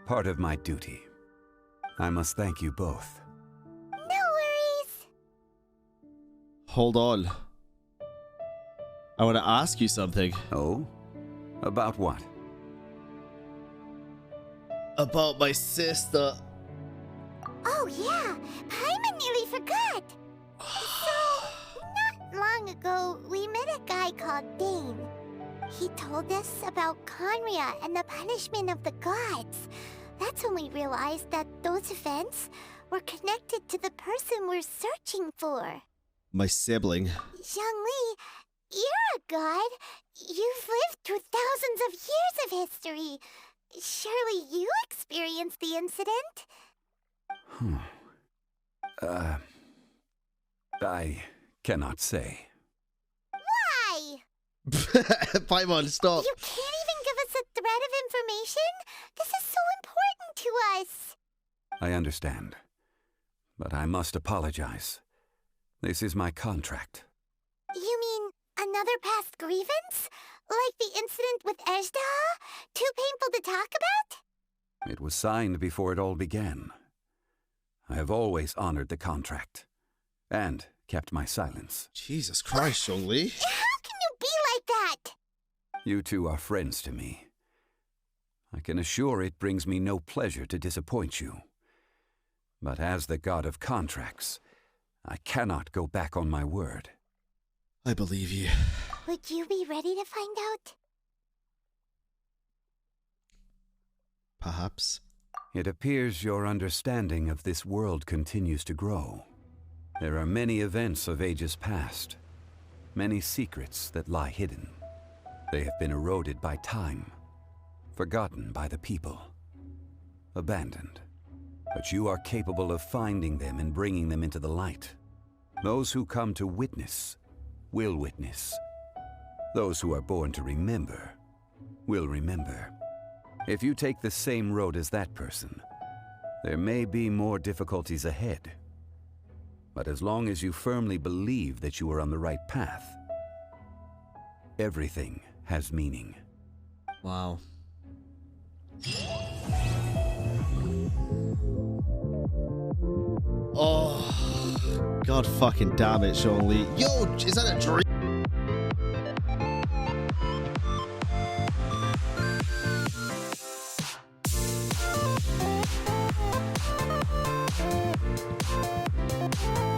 part of my duty. I must thank you both. No worries. Hold on. I want to ask you something. Oh? About what? About my sister. Oh yeah, Paimon nearly forgot. So, not long ago, we met a guy called Dane. He told us about Conria and the punishment of the gods. That's when we realized that those events were connected to the person we're searching for. My sibling. ZHONGLI, you're a god. You've lived through thousands of years of history. Surely you experienced the incident? I cannot say. Why? Paimon, stop. You can't even give us a thread of information? This is so important to us. I understand. But I must apologize. This is my contract. You mean another past grievance? Like the incident with Azhdaha? Too painful to talk about? It was signed before it all began. I have always honored the contract. And kept my silence. Jesus Christ, Zhongli. How can you be like that? You two are friends to me. I can assure it brings me no pleasure to disappoint you. But as the god of contracts, I cannot go back on my word. I believe you. Would you be ready to find out? Perhaps. It appears your understanding of this world continues to grow. There are many events of ages past, many secrets that lie hidden. They have been eroded by time, forgotten by the people, abandoned. But you are capable of finding them and bringing them into the light. Those who come to witness will witness. Those who are born to remember will remember. If you take the same road as that person, there may be more difficulties ahead. But as long as you firmly believe that you are on the right path, everything has meaning. Wow. Oh, God fucking damn it, Zhongli. Yo, is that a dream?